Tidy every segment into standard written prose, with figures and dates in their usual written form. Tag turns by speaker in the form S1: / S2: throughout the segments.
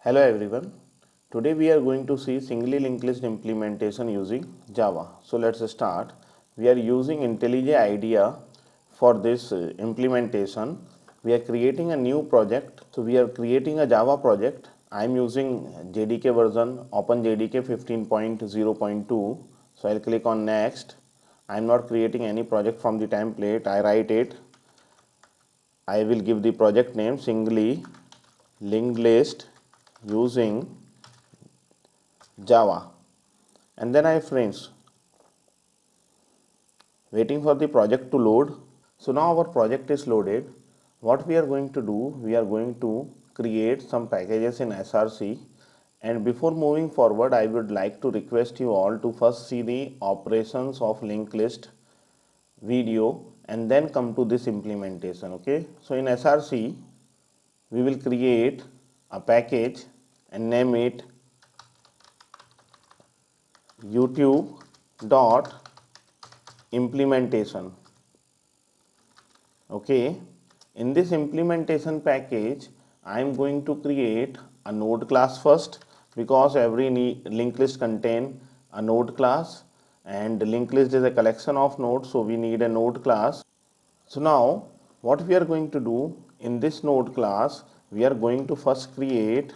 S1: Hello everyone. Today we are going to see singly linked list implementation using Java. So let's start. We are using IntelliJ IDEA for this implementation. We are creating a new project. So we are creating a Java project. I am using JDK version OpenJDK 15.0.2. So I'll click on next. I am not creating any project from the template. I write it. I will give the project name singly linked list using Java, and then I finish waiting for the project to load. So now our project is loaded. What we are going to do, we are going to create some packages in SRC, and before moving forward I would like to request you all to first see the operations of linked list video and then come to this implementation. Okay, so in SRC we will create a package and name it YouTube dot implementation. Okay, in this implementation package I am going to create a node class first, because every linked list contain a node class, and linked list is a collection of nodes, so we need a node class. So now what we are going to do in this node class, we are going to first create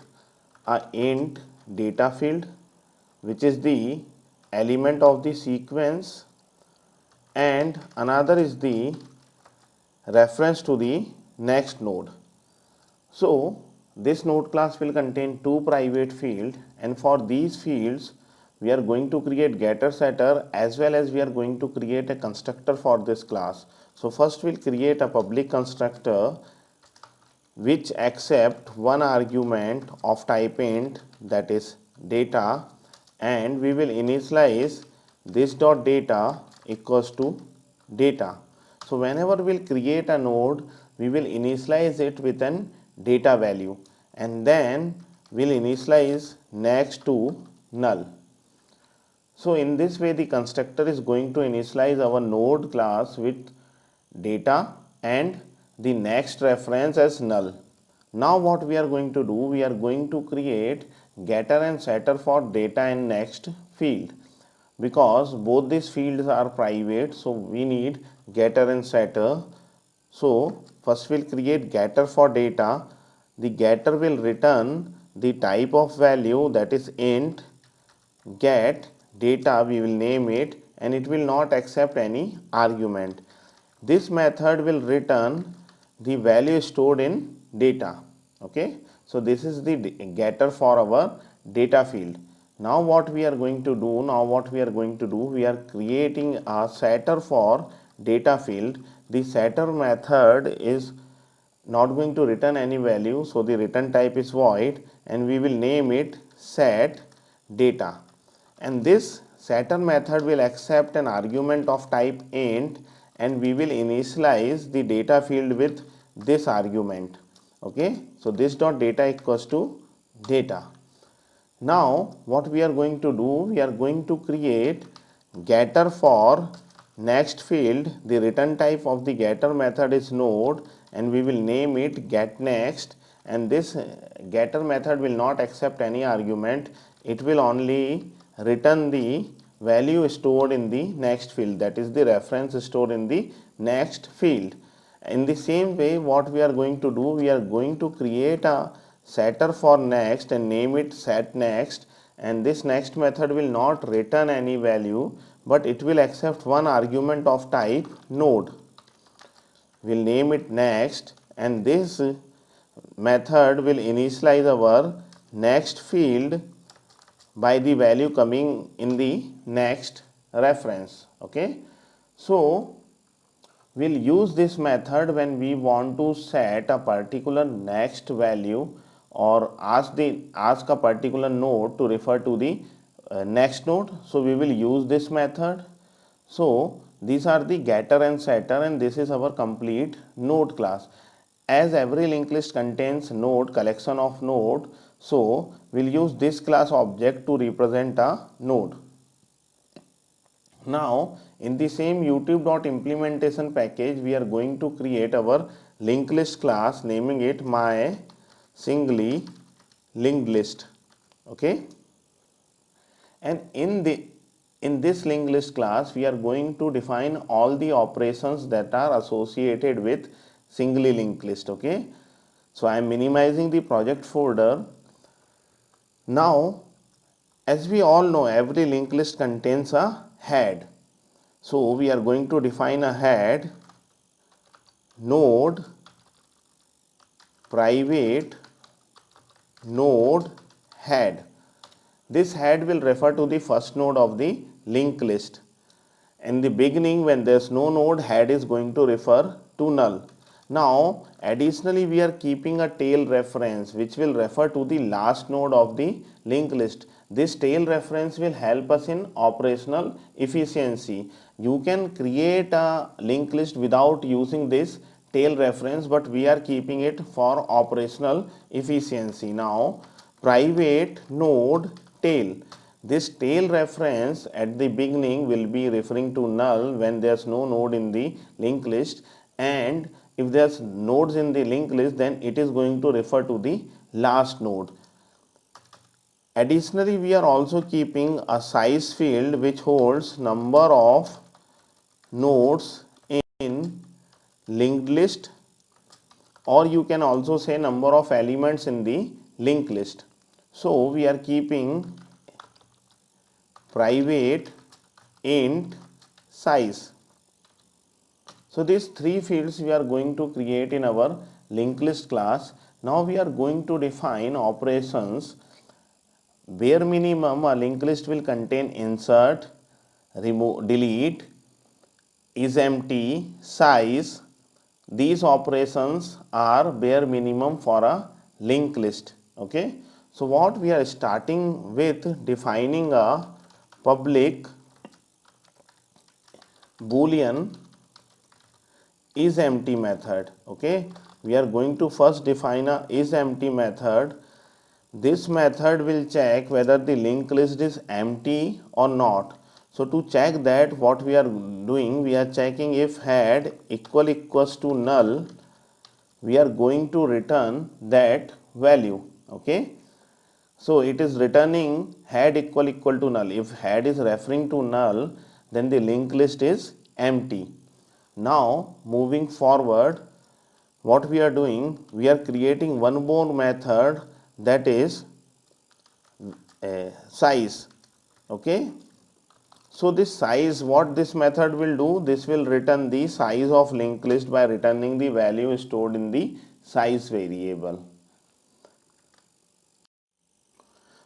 S1: a int data field, which is the element of the sequence, and another is the reference to the next node. So this node class will contain two private fields, and for these fields we are going to create getter setter, as well as we are going to create a constructor for this class. So first we'll create a public constructor which accept one argument of type int, that is data, and we will initialize this dot data equals to data. So whenever we'll create a node, we will initialize it with an data value, and then we'll initialize next to null. So in this way the constructor is going to initialize our node class with data and the next reference as null. Now what we are going to do, we are going to create getter and setter for data and next field, because both these fields are private, so we need getter and setter. So first we'll create getter for data. The getter will return the type of value, that is int get data, we will name it, and it will not accept any argument. This method will return the value stored in data. Okay, so this is the getter for our data field. Now what we are going to do, we are creating a setter for data field. The setter method is not going to return any value, so the return type is void, and we will name it set data. And this setter method will accept an argument of type int, and we will initialize the data field with this argument. Okay, so this dot data equals to data. Now what we are going to do, we are going to create getter for next field. The return type of the getter method is node, and we will name it get next, and this getter method will not accept any argument. It will only return the value stored in the next field, that is the reference stored in the next field. In the same way, what we are going to do, we are going to create a setter for next and name it set next, and this next method will not return any value, but it will accept one argument of type node. We'll name it next, and this method will initialize our next field by the value coming in the next reference. Okay, so we'll use this method when we want to set a particular next value, or ask a particular node to refer to the next node. So we will use this method. So these are the getter and setter, and this is our complete node class. As every linked list contains node, collection of node, so we'll use this class object to represent a node. Now in the same YouTube.implementation package, we are going to create our linked list class, naming it my singly linked list. Okay, and in this linked list class we are going to define all the operations that are associated with singly linked list. Okay, so I am minimizing the project folder. Now, as we all know, every linked list contains a head. So we are going to define a head node private node head. This head will refer to the first node of the linked list. In the beginning, when there is no node, head is going to refer to null. Now, additionally, we are keeping a tail reference which will refer to the last node of the linked list. This tail reference will help us in operational efficiency. You can create a linked list without using this tail reference, but we are keeping it for operational efficiency. Now, private node tail. This tail reference at the beginning will be referring to null when there's no node in the linked list, and if there's nodes in the linked list, then it is going to refer to the last node. Additionally, we are also keeping a size field which holds number of nodes in linked list, or you can also say number of elements in the linked list. So we are keeping private int size. So these three fields we are going to create in our linked list class. Now we are going to define operations. Bare minimum, a linked list will contain insert, remove, delete, is empty, size. These operations are bare minimum for a linked list. Okay, so what we are starting with, defining a public boolean is empty method. Okay, we are going to first define a is empty method. This method will check whether the linked list is empty or not. So to check that, what we are doing, we are checking if head equals to null, we are going to return that value. Okay, so it is returning head equal to null. If head is referring to null, then the linked list is empty. Now moving forward, what we are doing, we are creating one more method, that is size. Okay, so this size, what this method will do, this will return the size of linked list by returning the value stored in the size variable.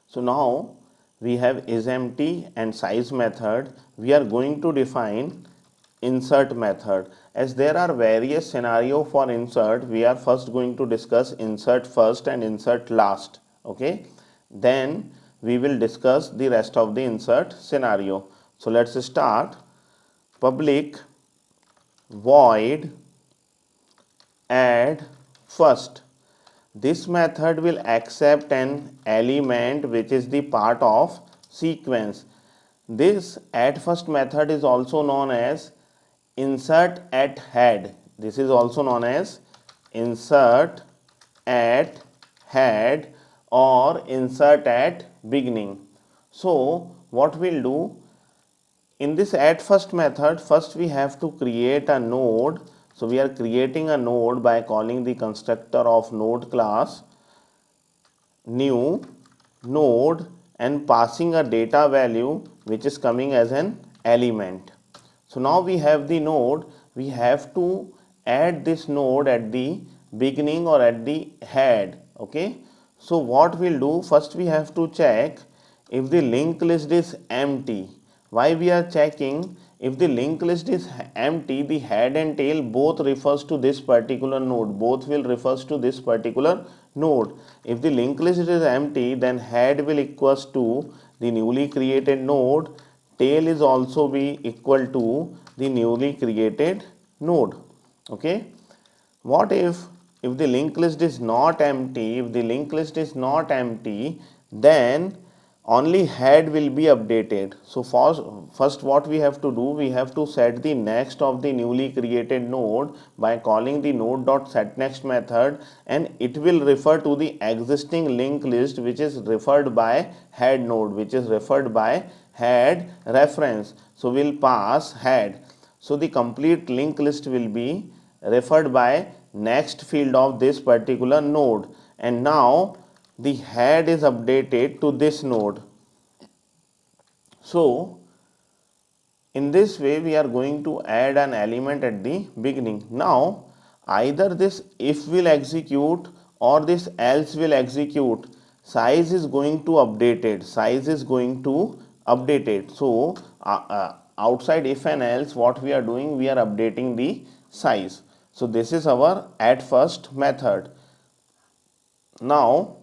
S1: So now we have is empty and size method. We are going to define insert method. As there are various scenario for insert, we are first going to discuss insert first and insert last. Okay, then we will discuss the rest of the insert scenario. So let's start. Public void add first. This method will accept an element which is the part of sequence. This add first method is also known as insert at head. This is also known as insert at head or insert at beginning. So what we'll do, in this add first method, first we have to create a node. So we are creating a node by calling the constructor of node class new node and passing a data value which is coming as an element. So now we have the node, we have to add this node at the beginning or at the head. Okay, so what we'll do, first we have to check if the linked list is empty. Why we are checking? If the linked list is empty, the head and tail both refers to this particular node, both will refers to this particular node. If the linked list is empty, then head will equals to the newly created node, tail is also be equal to the newly created node. Okay, what if the linked list is not empty? If the linked list is not empty, then only head will be updated. So first what we have to do, we have to set the next of the newly created node by calling the node.setNext method, and it will refer to the existing linked list which is referred by head node, which is referred by head reference. So we'll pass head. So the complete linked list will be referred by next field of this particular node, and now the head is updated to this node. So in this way we are going to add an element at the beginning. Now either this if will execute or this else will execute, size is going to updated, size is going to updated. So outside if and else what we are doing, we are updating the size. So this is our at first method. Now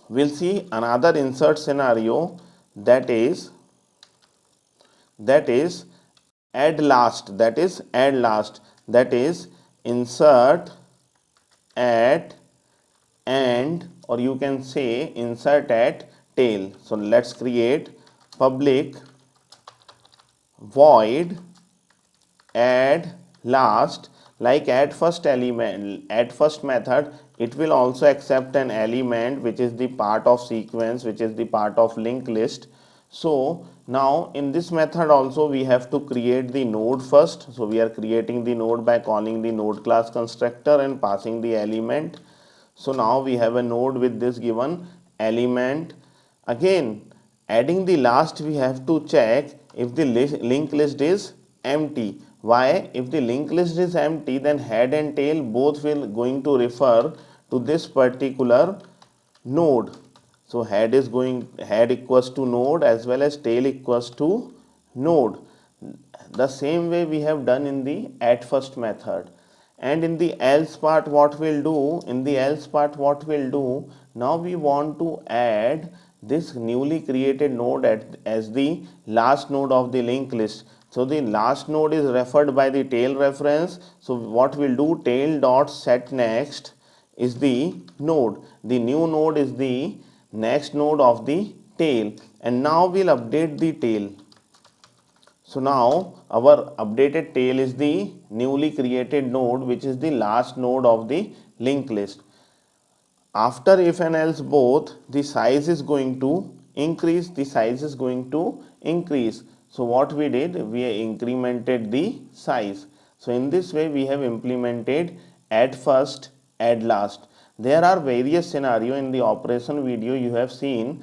S1: we'll see another insert scenario, that is add last, that is insert at end, or you can say insert at tail. So let's create public void add last. Like at first element, at first method, it will also accept an element which is the part of sequence, which is the part of linked list. So now in this method also we have to create the node first. So we are creating the node by calling the node class constructor and passing the element. So now we have a node with this given element. Again, adding the last, we have to check if the linked list is empty. Why? If the linked list is empty, then head and tail both will going to refer to this particular node. So head equals to node as well as tail equals to node. The same way we have done in the at first method. And in the else part what we'll do, now we want to add this newly created node as the last node of the linked list. So the last node is referred by the tail reference. So what we'll do, tail dot set next is the node. The new node is the next node of the tail, and now we'll update the tail. So now our updated tail is the newly created node, which is the last node of the linked list. After if and else both, the size is going to increase, So what we did, we incremented the size. So in this way we have implemented add first, add last. There are various scenarios in the operation video you have seen.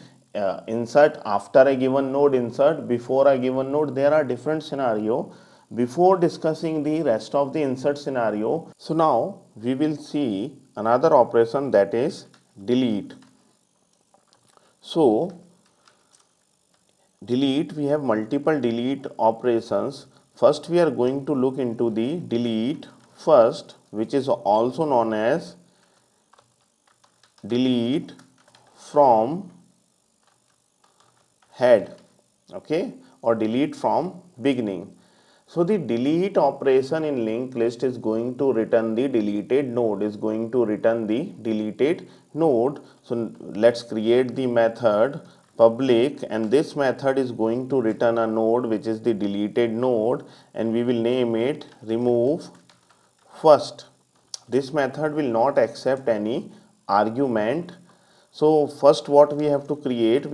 S1: Insert after a given node, insert before a given node. There are different scenario. Before discussing the rest of the insert scenario, so now we will see another operation, that is delete. So delete, we have multiple delete operations. First we are going to look into the delete first, which is also known as delete from head, okay, or delete from beginning. So the delete operation in linked list is going to return the deleted node, So let's create the method public, and this method is going to return a node which is the deleted node, and we will name it remove first. This method will not accept any argument. So first what we have to create,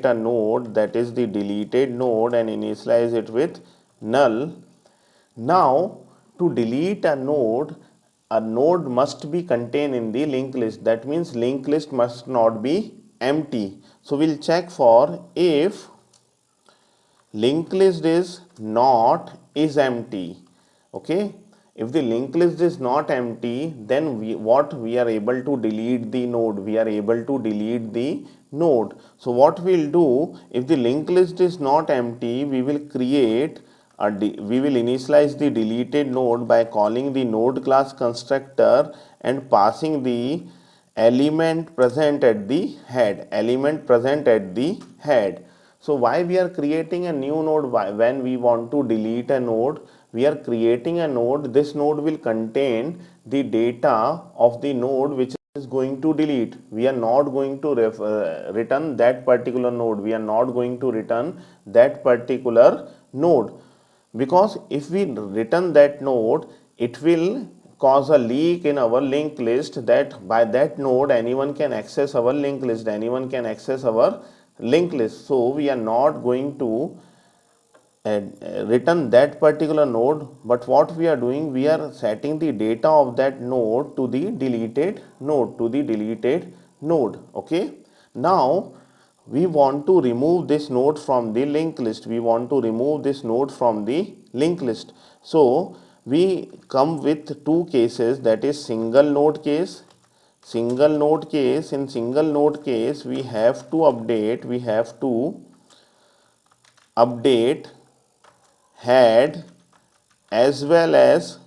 S1: a node that is the deleted node and initialize it with null. Now to delete a node must be contained in the linked list. That means linked list must not be empty. So we'll check for if linked list is empty. Okay, if the linked list is not empty, then we are able to delete the node. So what we'll do, if the linked list is not empty, we will initialize the deleted node by calling the node class constructor and passing the element present at the head. So why we are creating a new node? When we want to delete a node, we are creating a node. This node will contain the data of the node which is going to delete. We are not going to return that particular node. We are not going to return that particular node, because if we return that node, it will cause a leak in our linked list, that by that node anyone can access our linked list, anyone can access our linked list. So we are not going to return that particular node, but what we are doing, we are setting the data of that node to the deleted node. Okay, now we want to remove this node from the linked list. So we come with two cases, that is single node case. In single node case, we have to update head as well as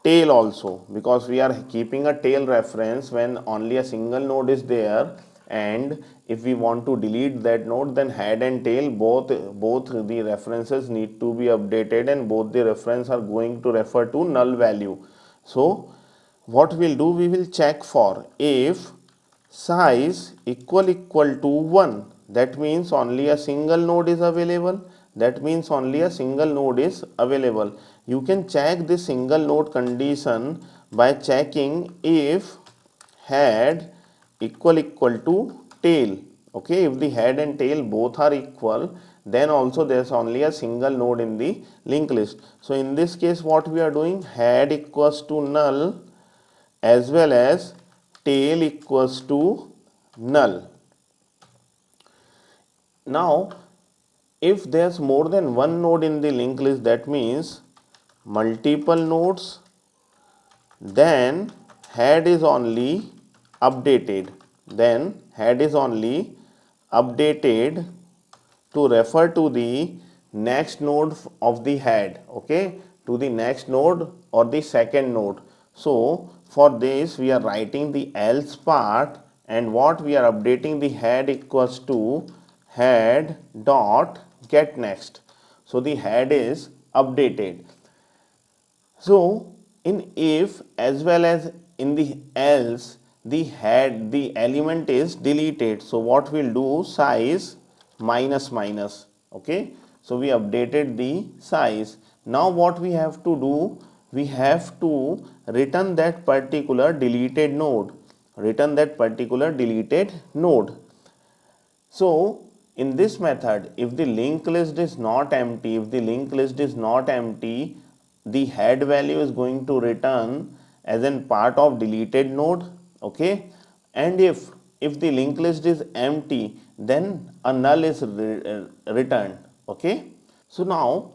S1: tail also, because we are keeping a tail reference when only a single node is there, and if we want to delete that node, then head and tail both the references need to be updated, and both the reference are going to refer to null value. So what we'll do, we will check for if size equal to 1, that means only a single node is available. You can check the single node condition by checking if head equal to tail. Okay, if the head and tail both are equal, then also there's only a single node in the linked list. So in this case, what we are doing, head equals to null as well as tail equals to null. Now if there's more than one node in the linked list, that means multiple nodes, then head is only updated to refer to the next node of the head. Okay, to the next node or the second node. So for this we are writing the else part, and what we are updating, the head equals to head dot get next. So the head is updated. So in if as well as in the else, the element is deleted. So what we'll do, size minus minus. Okay, so we updated the size. Now what we have to do, we have to return that particular deleted node. So in this method, if the linked list is not empty, the head value is going to return as in part of deleted node. Okay, and if the linked list is empty, then a null is returned. Okay, so now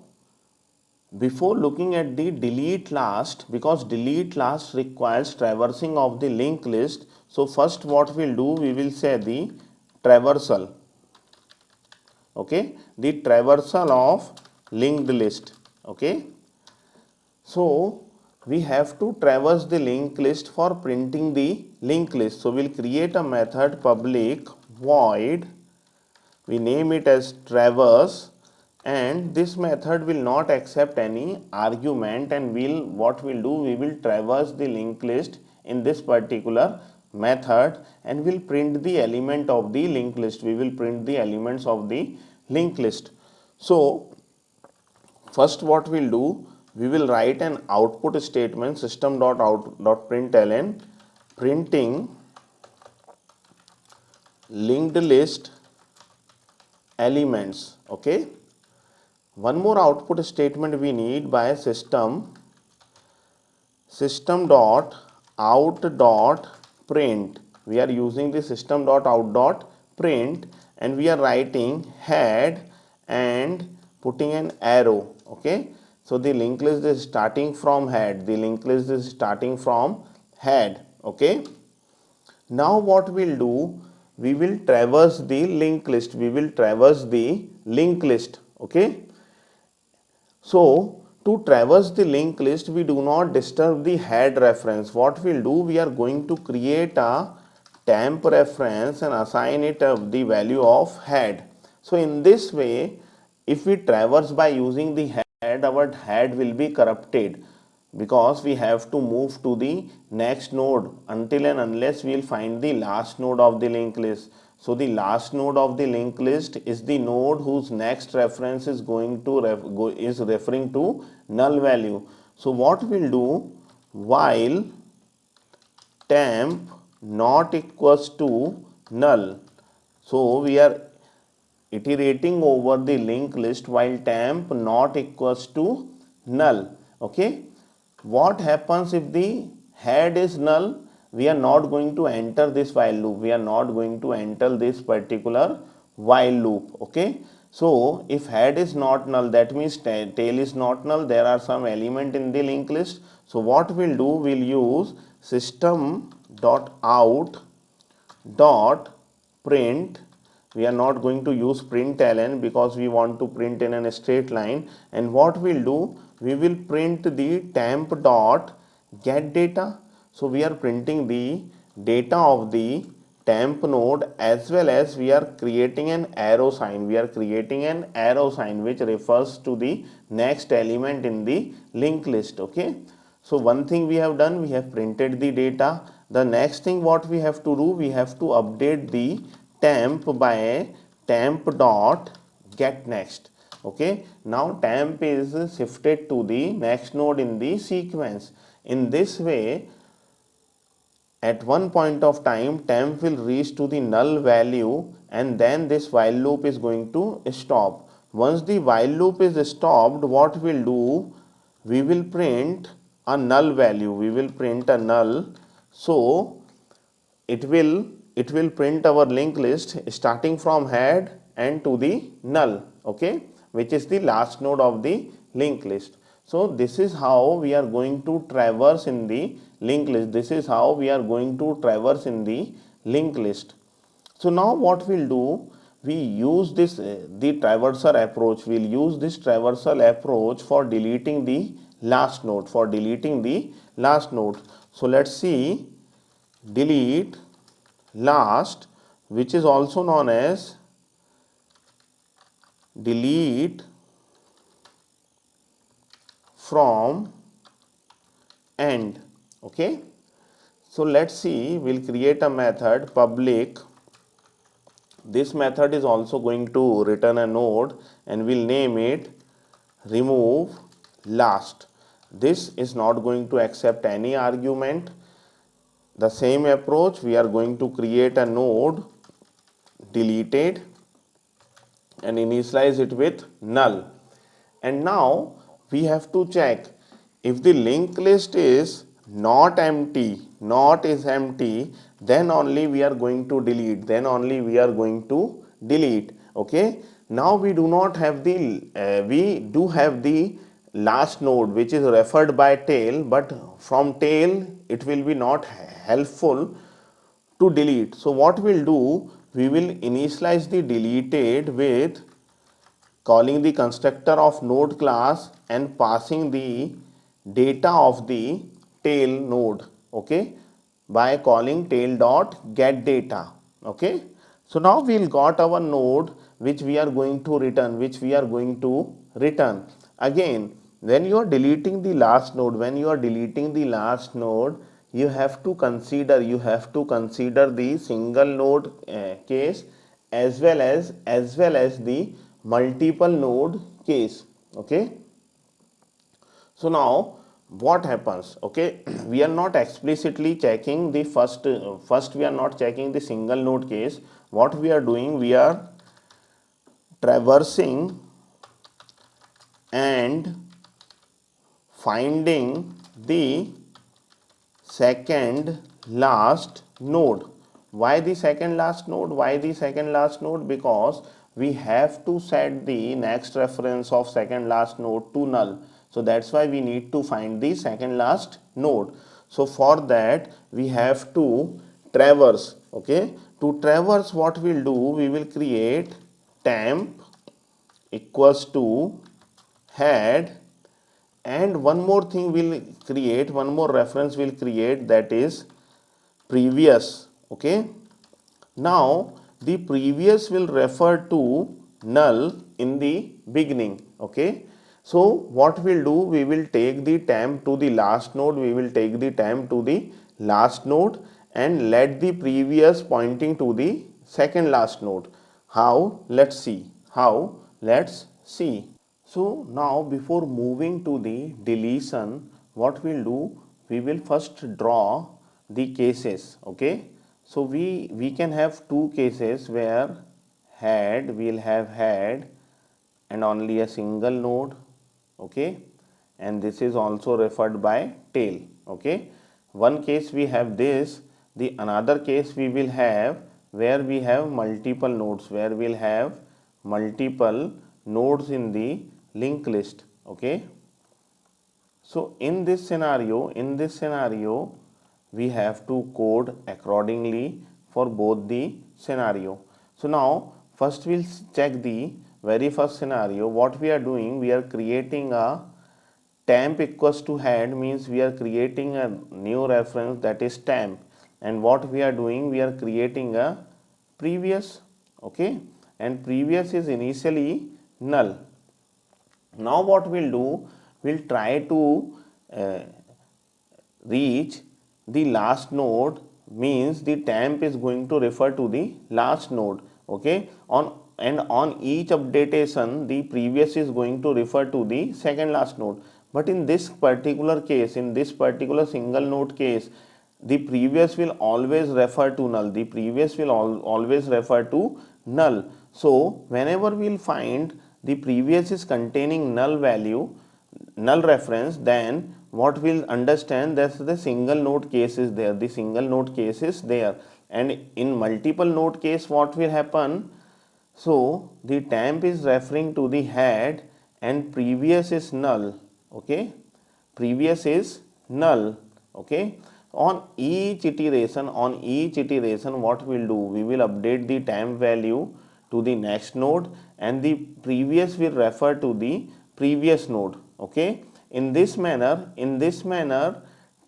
S1: before looking at the delete last, because delete last requires traversing of the linked list, so first what we'll do, we will say the traversal. Okay, the traversal of linked list. Okay, so we have to traverse the linked list for printing the linked list. So we'll create a method public void, we name it as traverse, and this method will not accept any argument, and what we'll do, we will traverse the linked list in this particular method, and we'll print the element of the linked list. We will print the elements of the linked list. So first what we'll do, we will write an output statement, system.out.println, printing linked list elements. Okay, one more output statement we need by system.out.print. We are using the system.out.print, and we are writing head and putting an arrow. Okay, so the linked list is starting from head. Okay, now what we'll do, we will traverse the linked list. Okay, so to traverse the linked list, we do not disturb the head reference. What we'll do, we are going to create a temp reference and assign it the value of head. So in this way, if we traverse by using the head, our head will be corrupted. because we have to move to the next node until and unless we will find the last node of the linked list. So the last node of the linked list is the node whose next reference is going to is referring to null value. So what we'll do, while temp not equals to null, so we are iterating over the linked list while temp not equals to null. Okay, what happens if the head is null? We are not going to enter this while loop, we are not going to enter this particular while loop. Okay, so if head is not null, that means tail is not null, there are some element in the linked list. So what we'll do, we'll use system dot out dot print. We are not going to use println because we want to print in a straight line. And what we'll do, we will print the temp dot get data. So we are printing the data of the temp node, as well as we are creating an arrow sign. We are creating an arrow sign which refers to the next element in the linked list. Okay, so one thing we have done, we have printed the data. The next thing what we have to do, we have to update the temp by temp dot get next. Okay, now temp is shifted to the next node in the sequence. In this way, at one point of time, temp will reach to the null value, and then this while loop is going to stop. Once the while loop is stopped, what we'll do, we will print a null value. We will print a null. So it will print our linked list starting from head and to the null. Okay, which is the last node of the linked list. So this is how we are going to traverse in the linked list. This is how we are going to traverse in the linked list. So now what we'll do, we use this the traversal approach. We'll use this traversal approach for deleting the last node. For deleting the last node. So let's see, delete last, which is also known as delete from end. Okay, so let's see, we'll create a method public. This method is also going to return a node, and we'll name it remove last. This is not going to accept any argument. The same approach, we are going to create a node deleted and initialize it with null. And now we have to check if the linked list is not empty, not is empty, then only we are going to delete, then only we are going to delete. Okay, now we do not have the we do have the last node which is referred by tail, but from tail it will be not helpful to delete. So what we'll do, we will initialize the deleted with calling the constructor of node class and passing the data of the tail node. Okay, by calling tail dot get data. Okay, so now we'll got our node which we are going to return. Again, when you are deleting the last node, you have to consider the single node case, as well as the multiple node case. Okay, so now what happens? Okay, we are not explicitly checking the first we are not checking the single node case. What we are doing, we are traversing and finding the second last node. Why the second last node? Because we have to set the next reference of second last node to null. So that's why we need to find the second last node. So for that we have to traverse. Okay, to traverse, what we'll do, we will create temp equals to head, and one more thing will create, one more reference will create, that is previous. Okay, now the previous will refer to null in the beginning. Okay, So what we'll do, we will take the temp to the last node, we will take the temp to the last node and let the previous pointing to the second last node. How? Let's see. How? Let's see. So now before moving to the deletion, what we'll do, we will first draw the cases. Okay. So we can have two cases where head, we'll have head and only a single node. Okay, and this is also referred by tail. Okay, one case we have this, the another case we will have where we have multiple nodes, where we'll have multiple nodes in the linked list. Okay, so in this scenario we have to code accordingly for both the scenario. So now first we'll check the very first scenario. What we are doing, we are creating a temp equals to head, means we are creating a new reference, that is temp, and what we are doing, we are creating a previous. Okay, and previous is initially null. Now what we'll do, we'll try to uh, reach the last node, means the temp is going to refer to the last node. Okay, on each updatation the previous is going to refer to the second last node, but in this particular case, in this particular single node case, the previous will always refer to null, the previous will always refer to null. So whenever we'll find the previous is containing null value, null reference, then what we'll understand that the single node case is there, the single node case is there. And in multiple node case, what will happen, so the temp is referring to the head and previous is null. Okay, previous is null. Okay, on each iteration, what we'll do, we will update the temp value to the next node and the previous will refer to the previous node. Okay, in this manner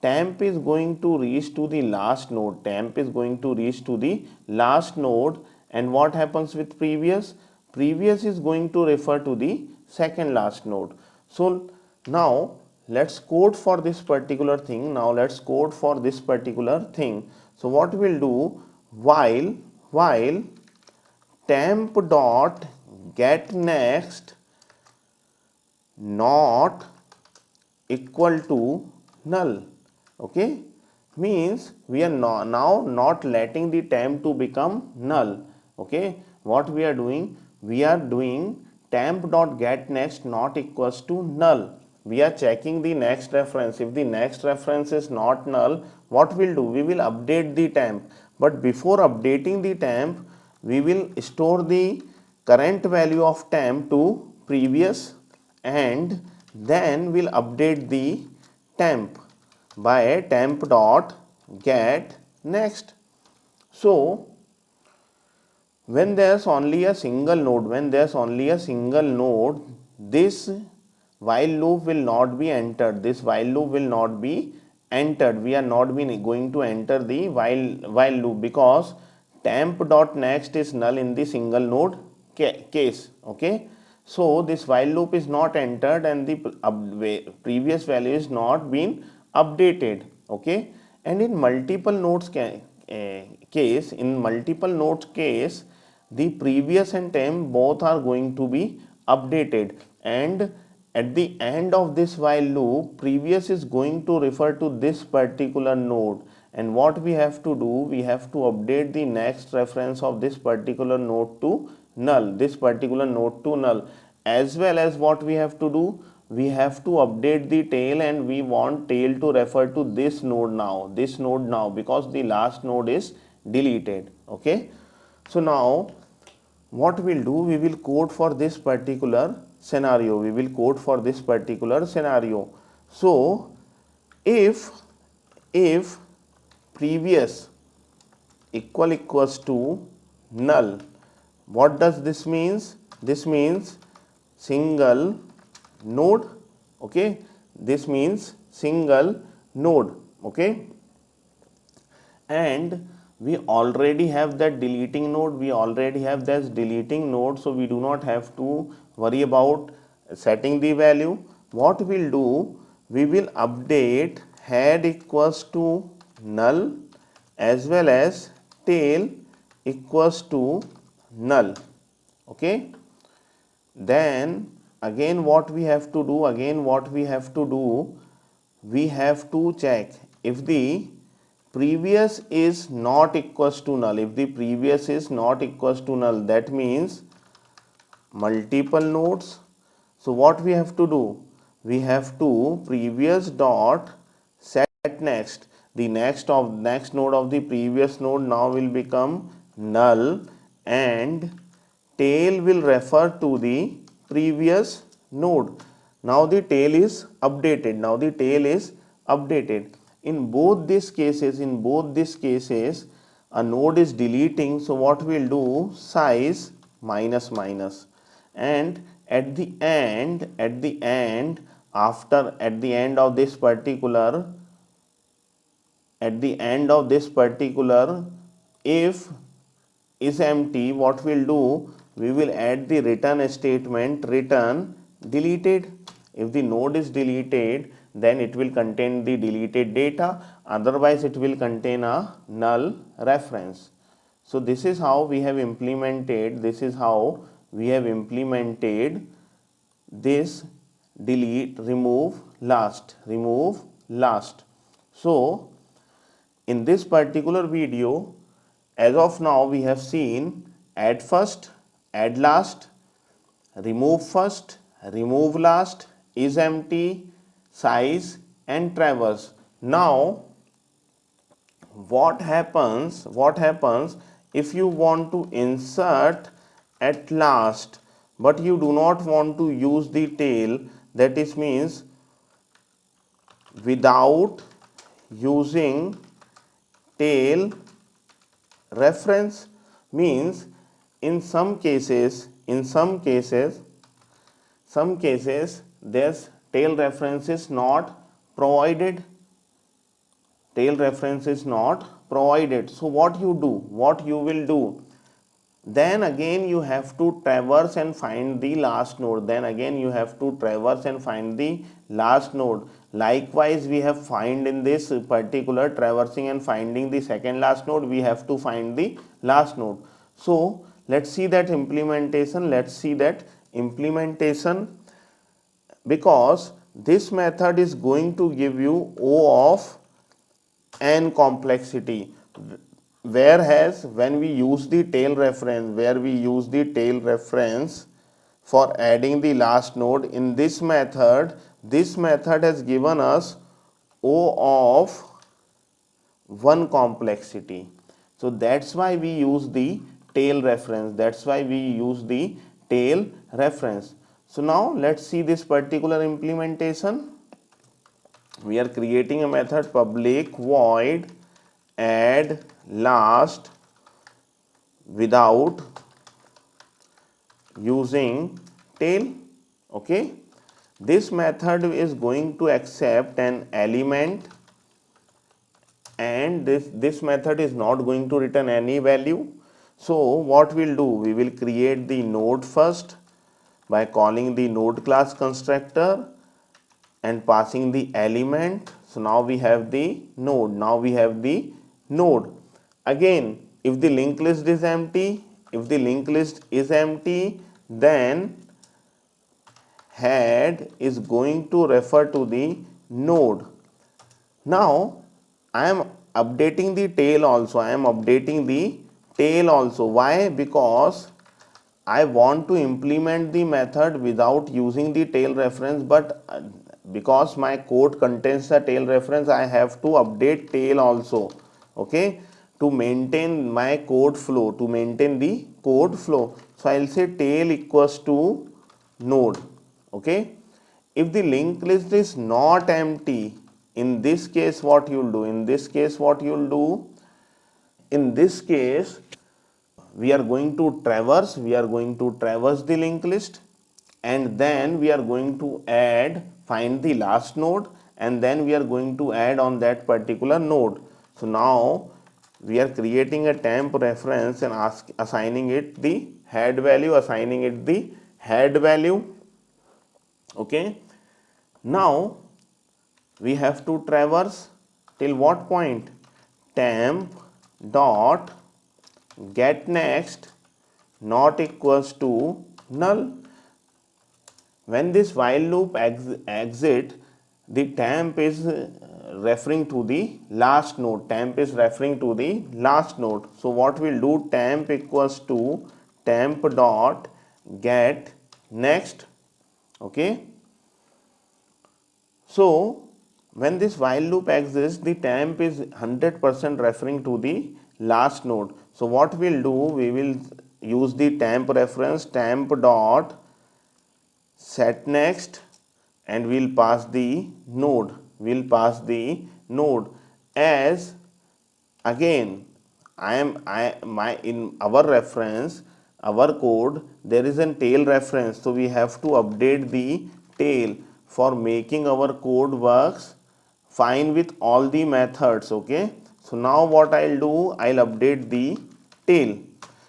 S1: temp is going to reach to the last node, temp is going to reach to the last node, and what happens with previous, previous is going to refer to the second last node. So now let's code for this particular thing. Now let's code for this particular thing. So what we'll do, while temp dot get next not equal to null. Okay, means we are now not letting the temp to become null. Okay, what we are doing, we are doing temp dot get next not equals to null. We are checking the next reference. If the next reference is not null, what we'll do, we will update the temp, but before updating the temp, we will store the current value of temp to previous, and then we'll update the temp by temp dot get next. So when there's only a single node, this while loop will not be entered, we are not going to enter the while loop, because temp dot next is null in the single node case. Okay, so this while loop is not entered and the previous value is not been updated. Okay, and in multiple nodes case, the previous and temp both are going to be updated, and at the end of this while loop, previous is going to refer to this particular node, and what we have to do, we have to update the next reference of this particular node to null, as well as what we have to do, we have to update the tail, and we want tail to refer to this node now, because the last node is deleted. Okay, so now what we'll do, we will code for this particular scenario, so if previous equals to null, what does this means, this means single node. Okay, this means single node. Okay, and we already have that deleting node, so we do not have to worry about setting the value, what we'll do, we will update head equals to null as well as tail equals to null. Okay. Then again what we have to do, we have to check if the previous is not equals to null. If the previous is not equals to null, that means multiple nodes. So what we have to do, we have to previous dot set next, the next node of the previous node now will become null, and tail will refer to the previous node. Now the tail is updated. In both these cases, a node is deleting. So what we'll do, size minus minus, and at the end of this particular if is empty, what we'll do, we will add the return statement, return deleted. If the node is deleted, then it will contain the deleted data, otherwise it will contain a null reference. So this is how we have implemented this delete, remove last. So in this particular video, as of now we have seen add first, add last, remove first, remove last, is empty, size, and traverse. Now what happens if you want to insert at last but you do not want to use the tail, that is means without using tail reference, means in some cases this tail reference is not provided. So what you will do, then again you have to traverse and find the last node. Likewise, we have find in this particular traversing and finding the second last node, we have to find the last node. So let's see that implementation. Because this method is going to give you O of n complexity, whereas when we use the tail reference for adding the last node, in this method has given us O of 1 complexity. So that's why we use the tail reference. So now let's see this particular implementation. We are creating a method public void add last without using tail. Okay, this method is going to accept an element, and this method is not going to return any value. So what we'll do, we will create the node first by calling the node class constructor and passing the element. So now we have the node. Again, if the linked list is empty, then head is going to refer to the node. Now I am updating the tail also. Why? Because I want to implement the method without using the tail reference, but because my code contains the tail reference, I have to update tail also. Okay, to maintain my code flow, So I'll say tail equals to node. Okay, if the linked list is not empty, in this case what you'll do, in this case we are going to traverse the linked list, and then we are going to find the last node, and then we are going to add on that particular node. So now we are creating a temp reference and assigning it the head value, Okay, now we have to traverse till what point? Temp dot get next not equals to null. When this while loop exit, the temp is referring to the last node. Temp is referring to the last node. So what we'll do, temp equals to temp dot get next. Okay. So when this while loop exists, the temp is 100% referring to the last node. So what we'll do, we will use the temp reference, temp dot set next, and we'll pass the node. We'll pass the node as again my in our reference, our code, there is a tail reference, so we have to update the tail for making our code works fine with all the methods. Okay, so now what I'll do, I'll update the tail.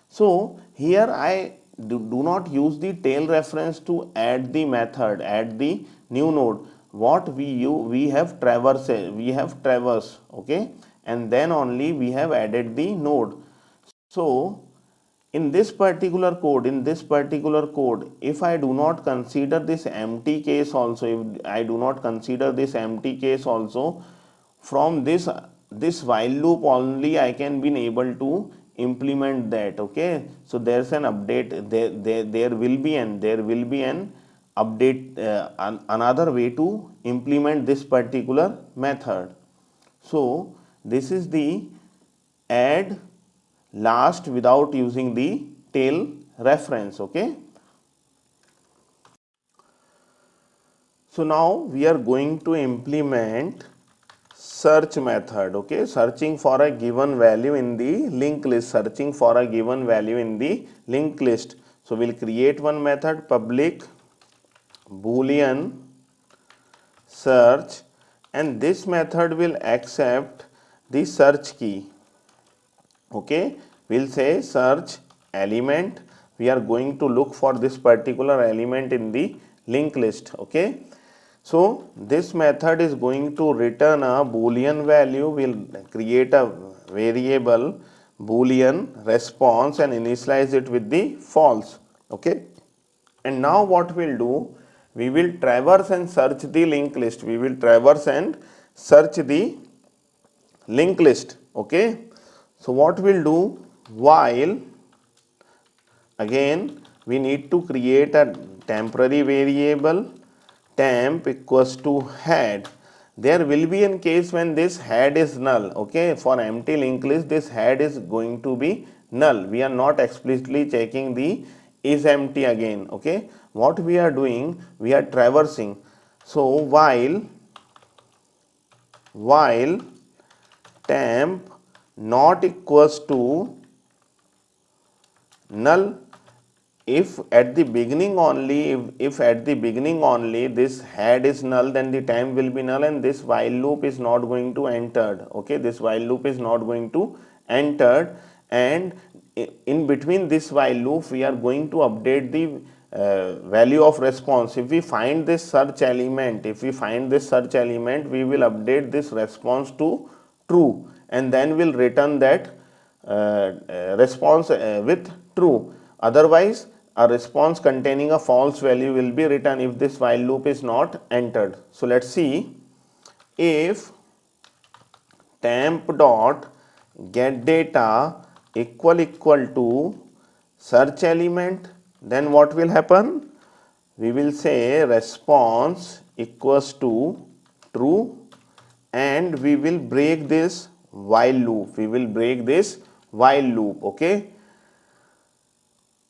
S1: So here I do not use the tail reference to add the method, add the new node. What we use, we have traverse, okay, and then only we have added the node. So in this particular code, if I do not consider this empty case also, if I do not consider this empty case also, from this while loop only I can be able to implement that. Okay, so there's an update, there will be an update, another way to implement this particular method. So this is the add last without using the tail reference. Okay, so now we are going to implement search method. Okay, searching for a given value in the linked list, searching for a given value in the linked list. So we'll create one method, public boolean search, and this method will accept the search key. Okay, we'll say search element, we are going to look for this particular element in the linked list. Okay, so this method is going to return a boolean value. We'll create a variable boolean response and initialize it with the false. Okay, and now what we'll do, we will traverse and search the linked list. We will traverse and search the linked list. Okay, so what we'll do, while again we need to create a temporary variable, temp equals to head. There will be a case when this head is null. Okay, for empty linked list this head is going to be null. We are not explicitly checking the is empty again. Okay, what we are doing, we are traversing. So while temp not equals to null, if at the beginning only, if at the beginning only this head is null, then the temp will be null and this while loop is not going to enter. Okay, this while loop is not going to enter, and in between this while loop we are going to update the value of response. If we find this search element, we will update this response to true, and then we'll return that response with true. Otherwise a response containing a false value will be written if this while loop is not entered. So let's see, if temp dot get data equal to search element, then what will happen, we will say response equals to true, and we will break this while loop. Okay,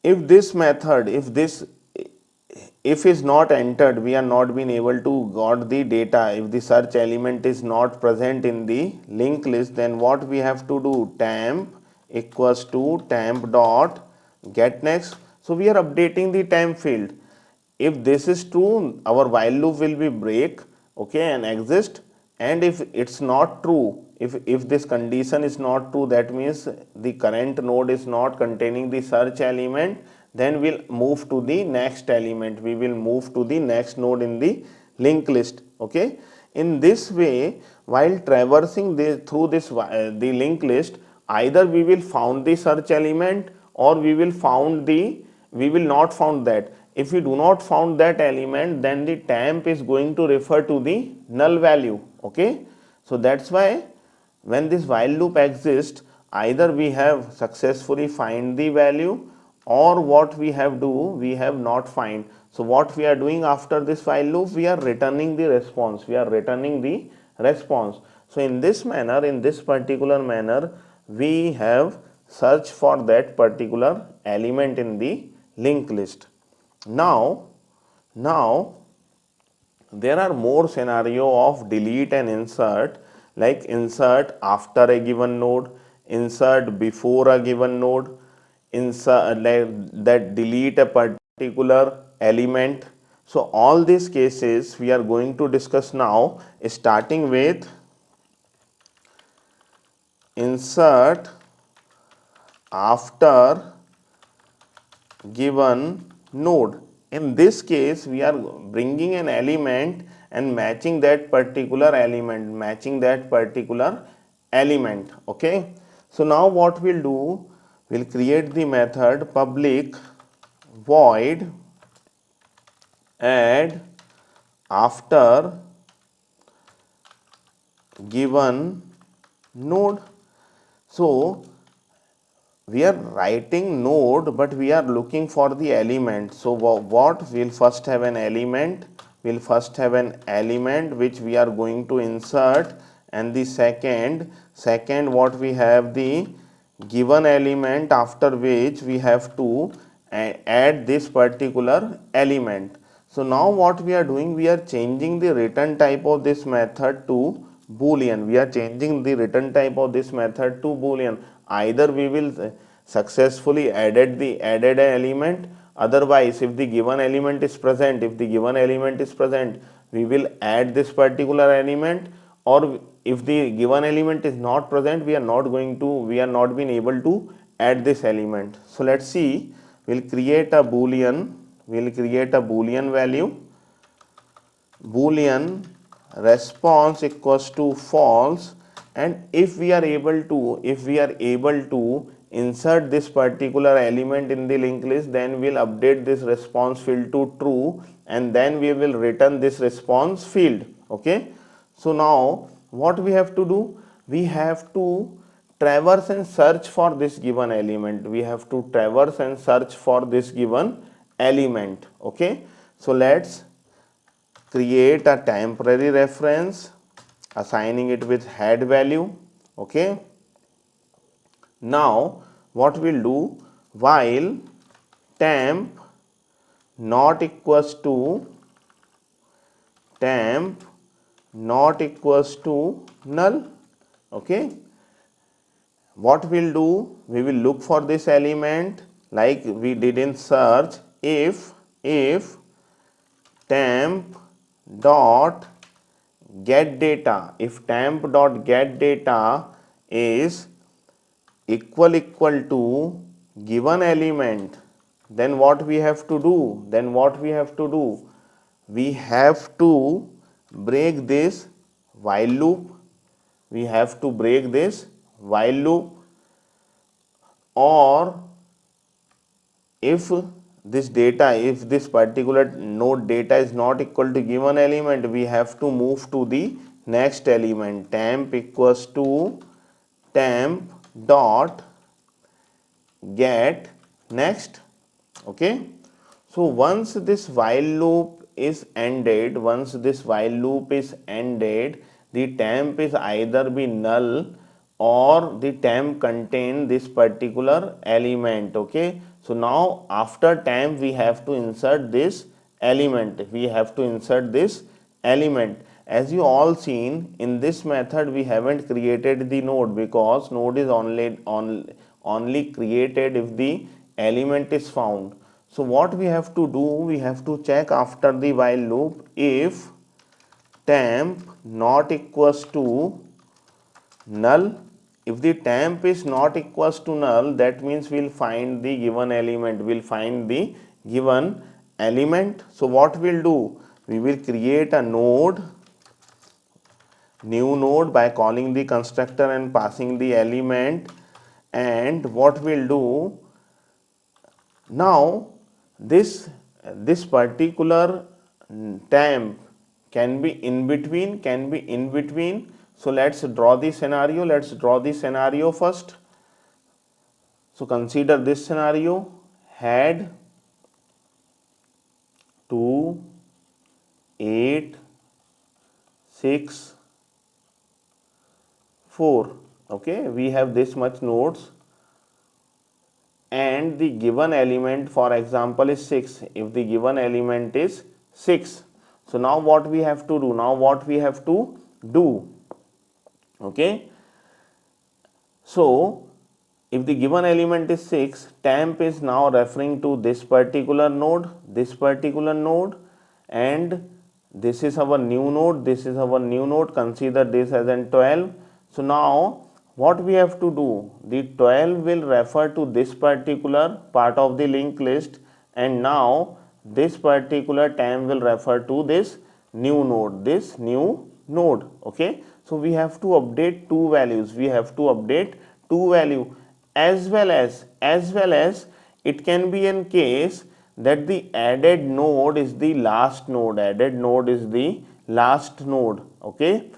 S1: if this method, if is not entered, we are not been able to got the data, if the search element is not present in the linked list, then what we have to do, temp equals to temp dot get next. So we are updating the temp field. If this is true, our while loop will be break, okay, and exist. And if it's not true, if this condition is not true, that means the current node is not containing the search element, then we'll move to the next element, we will move to the next node in the linked list. Okay, in this way, while traversing through this the linked list, either we will found the search element or we will not found that. If we do not found that element, then the temp is going to refer to the null value. Okay, so that's why when this while loop exists, either we have successfully find the value or what we have not find. So what we are doing after this while loop, we are returning the response, so in this manner, in this particular manner, we have searched for that particular element in the linked list. Now there are more scenario of delete and insert, like insert after a given node, insert before a given node, insert that delete a particular element. So all these cases we are going to discuss now, starting with insert after given node. In this case, we are bringing an element and matching that particular element. Okay, so now what we'll do, we'll create the method public void add after given node. So we are writing node, but we are looking for the element. So what we'll first have an element, which we are going to insert, and the second what we have, the given element, after which we have to add this particular element. So now what we are doing, we are changing the return type of this method to boolean. Either we will successfully added an element, otherwise if the given element is present, we will add this particular element, or if the given element is not present, we are not been able to add this element. So let's see, we'll create a boolean value, boolean response equals to false, and if we are able to insert this particular element in the linked list, then we'll update this response field to true, and then we will return this response field. Okay, so now what we have to do, we have to traverse and search for this given element. Okay, so let's create a temporary reference, assigning it with head value. Okay, now what we'll do, while temp not equals to null. Okay, what we'll do, we will look for this element like we did in search, if temp dot get data, is equal to given element, then what we have to do, we have to break this while loop, or if this particular node data is not equal to given element, we have to move to the next element, temp equals to temp dot get next. Okay, so once this while loop is ended, the temp is either be null or the temp contain this particular element. Okay, so now after temp we have to insert this element, as you all seen in this method. We haven't created the node because node is only created if the element is found. So what we have to do, we have to check after the while loop, if temp not equals to null, if the temp is not equals to null, that means we'll find the given element, So what we'll do, we will create a node, new node, by calling the constructor and passing the element. And what we'll do now, this particular temp can be in between, so let's draw the scenario first. So consider this scenario: head 2 8 6 4. Okay, we have this much nodes and the given element, for example, is 6. If the given element is 6, so now what we have to do, okay, so if the given element is 6, temp is now referring to this particular node, and this is our new node, consider this as an 12. So now what we have to do, the 12 will refer to this particular part of the linked list, and now this particular temp will refer to this new node, okay. So we have to update two values, as well as it can be in case that the added node is the last node, okay,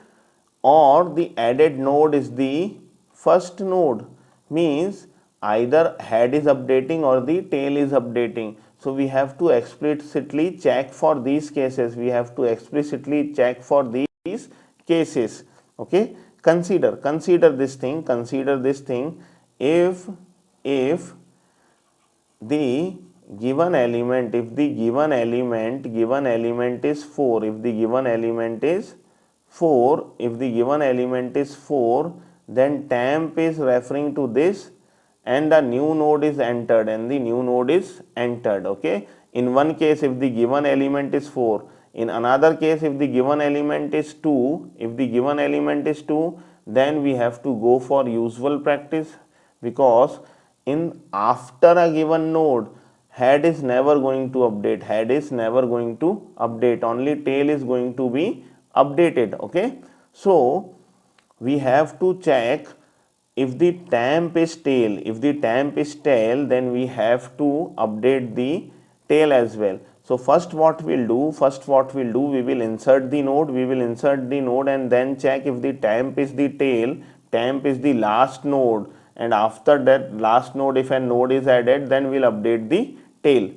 S1: or the added node is the first node, means either head is updating or the tail is updating. So we have to explicitly check for these cases, okay. Consider this thing, if the given element is 4, then temp is referring to this, and the new node is entered, okay. In one case, if the given element is 4, in another case, if the given element is 2, then we have to go for usual practice, because in after a given node, head is never going to update, only tail is going to be updated, okay. So we have to check if the temp is tail, then we have to update the tail as well. So first what we'll do, we will insert the node, and then check if the temp is the tail, temp is the last node, and after that last node, if a node is added, then we'll update the tail.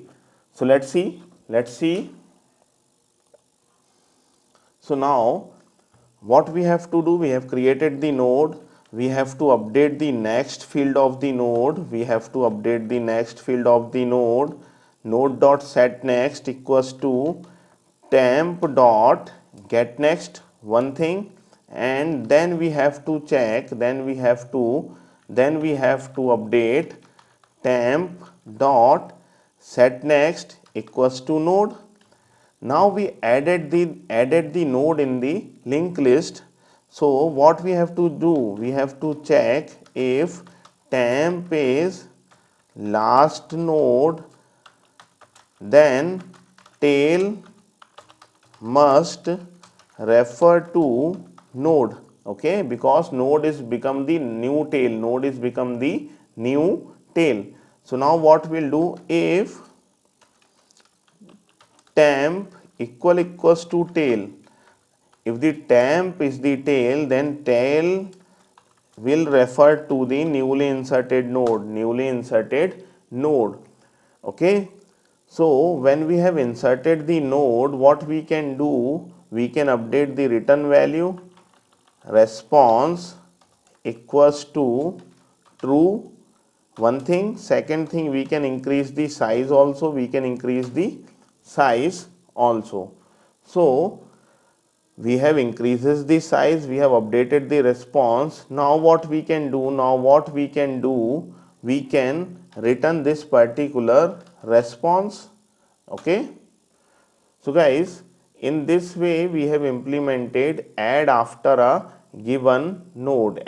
S1: So let's see. So now what we have to do, we have created the node, we have to update the next field of the node, node dot set next equals to temp dot get next, one thing, and then we have to check, update temp dot set next equals to node. Now we added the node in the linked list. So what we have to do, we have to check if temp is last node, then tail must refer to node, okay, because node is become the new tail, So now what we'll do, if temp equals to tail, if the temp is the tail, then tail will refer to the newly inserted node, okay. So when we have inserted the node, what we can do, we can update the return value, response equals to true, one thing. Second thing, we can increase the size also, So we have increases the size, we have updated the response. Now what we can do, we can return this particular response, okay. So guys, in this way we have implemented add after a given node,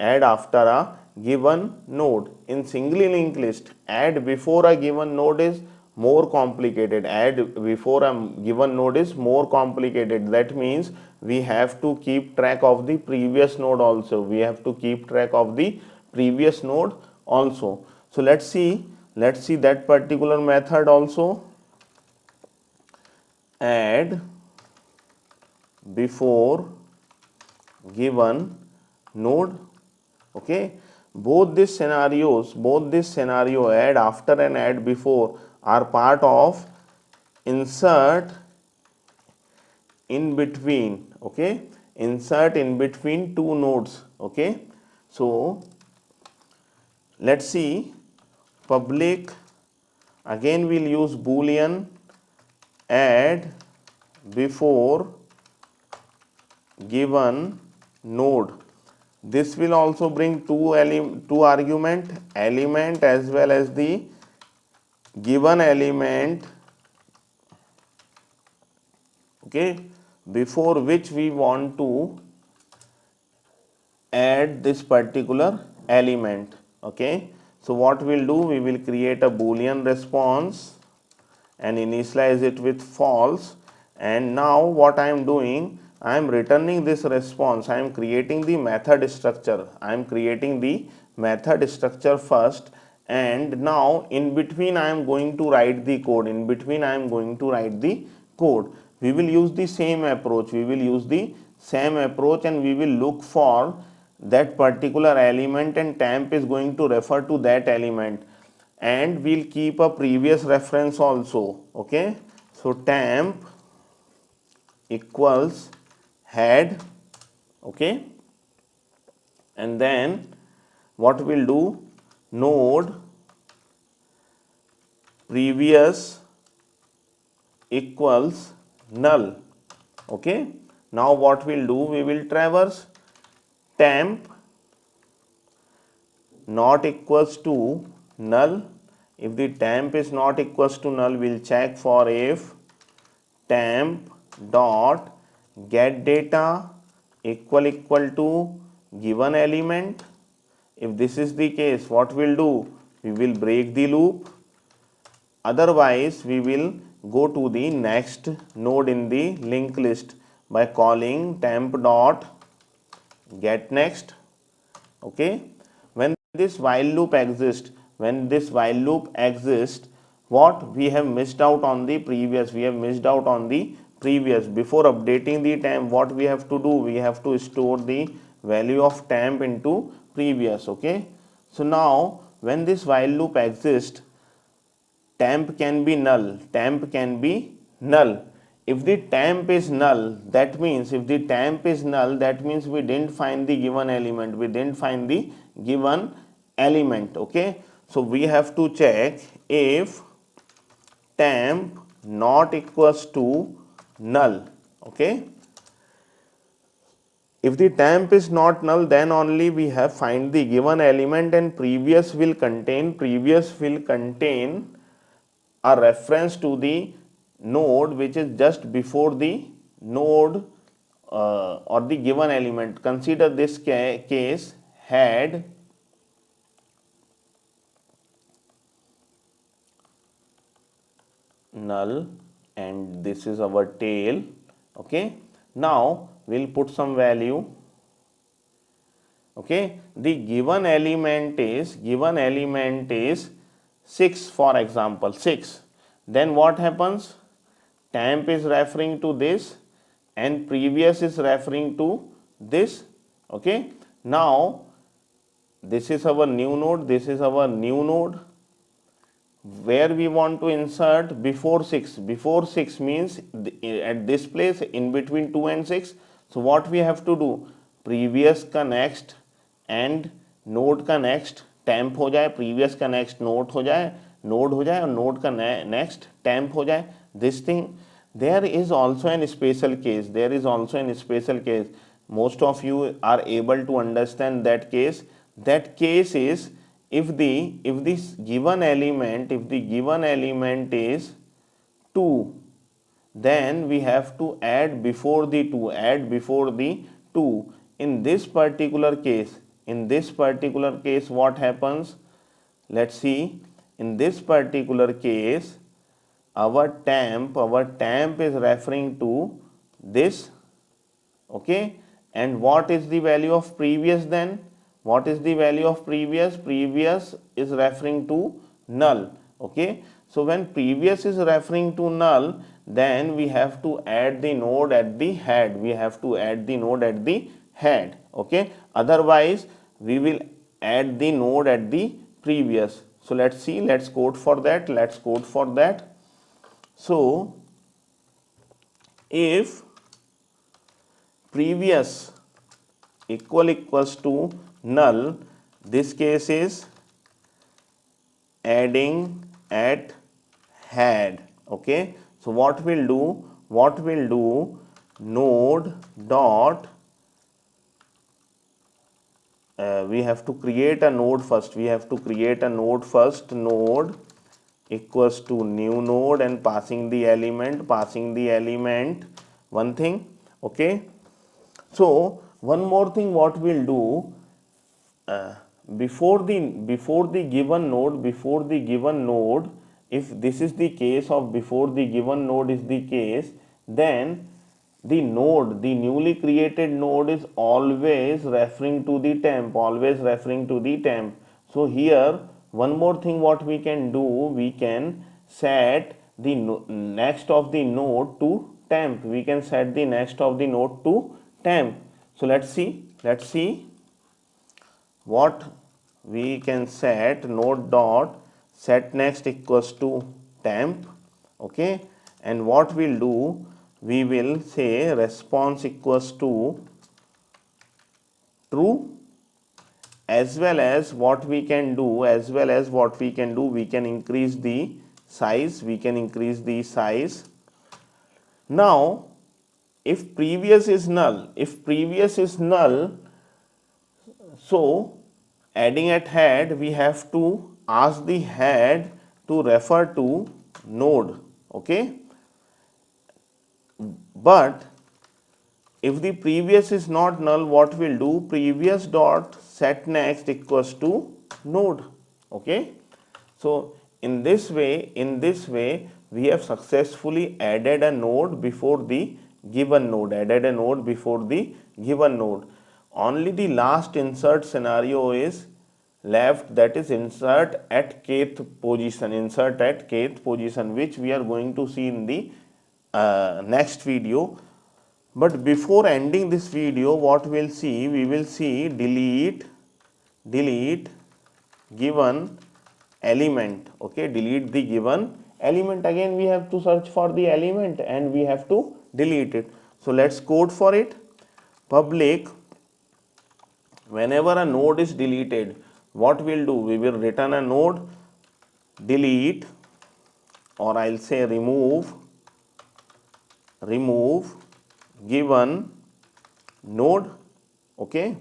S1: given node. In singly linked list, add before a given node is more complicated. Add before a given node is more complicated. That means we have to keep track of the previous node also. We have to keep track of the previous node also. So let's see that particular method also. Add before given node. Okay, both this scenario, add after and add before, are part of insert in between. Okay, insert in between two nodes. Okay, so let's see. Public, again we'll use boolean add before given node. This will also bring two argument, element as well as the given element, okay, before which we want to add this particular element. Okay, so what we'll do, we will create a boolean response and initialize it with false. And now what I am doing, I am returning this response. I am creating the method structure. First, and now in between I am going to write the code. We will use the same approach. And we will look for that particular element, and temp is going to refer to that element, and we'll keep a previous reference also. Okay, so temp equals head. Okay, and then what we'll do, node previous equals null. Okay, now what we'll do, we will traverse temp not equals to null. If the temp is not equals to null, we'll check for if temp dot get data equal to given element. If this is the case, what we'll do, we will break the loop. Otherwise, we will go to the next node in the linked list by calling temp dot get next. Okay, when this while loop exists, what we have missed out on the previous, before updating the temp, what we have to do, we have to store the value of temp into previous. Okay, so now when this while loop exists, temp can be null. If the temp is null, that means we didn't find the given element. Okay, so we have to check if temp not equals to null. Okay, if the temp is not null, then only we have find the given element, and previous will contain a reference to the node which is just before the node or the given element. Consider this case head null, and this is our tail. Okay, now we'll put some value. Okay, the given element is 6, for example 6. Then what happens, temp is referring to this and previous is referring to this. Okay, now this is our new node, where we want to insert before 6. Before 6 means at this place in between 2 and 6. So what we have to do, previous का next and node का next temp हो जाए, previous का next node हो जाए और node का next temp हो जाए. This thing, there is also an special case. Most of you are able to understand that case. That case is if this given element is 2, then we have to add before the 2. In this particular case, in this particular case what happens? Let's see, in this particular case our temp is referring to this, okay, and what is the value of previous then? What is the value of previous? Previous is referring to null, okay. So when previous is referring to null, then we have to add the node at the head, okay, otherwise we will add the node at the previous. So let's see, let's code for that. So if previous equals to null, this case is adding at head, okay. So what we'll do, node dot, we have to create a node first, node equals to new node and passing the element one thing, okay. So one more thing what we'll do, before the given node, if this is the case of before the given node is the case, then the newly created node is always referring to the temp, So here one more thing what we can do, we can set the next of the node to temp, So let's see what we can set. Node dot set next equals to temp, okay, and what we'll do, we will say response equals to true, as well as what we can do, we can increase the size, Now if previous is null, so adding at head, we have to ask the head to refer to node, okay. But if the previous is not null, what we'll do, previous dot set next equals to node, okay. So in this way we have successfully added a node before the given node, Only the last insert scenario is left, that is insert at kth position, which we are going to see in the next video. But before ending this video, what we'll see, we will see delete given element, okay, delete the given element. Again we have to search for the element and we have to delete it. So let's code for it. Public, whenever a node is deleted, what we'll do, we will return a node delete, or I'll say remove given node, okay.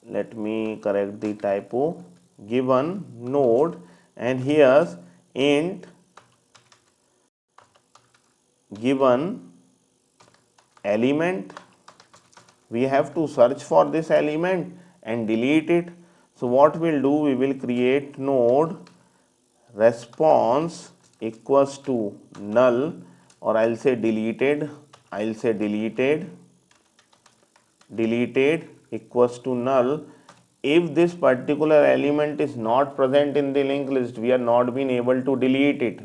S1: Let me correct the typo, given node, and here's int given element. We have to search for this element and delete it. So what we'll do, we will create node response equals to null, or I'll say deleted equals to null. If this particular element is not present in the linked list, we are not been able to delete it,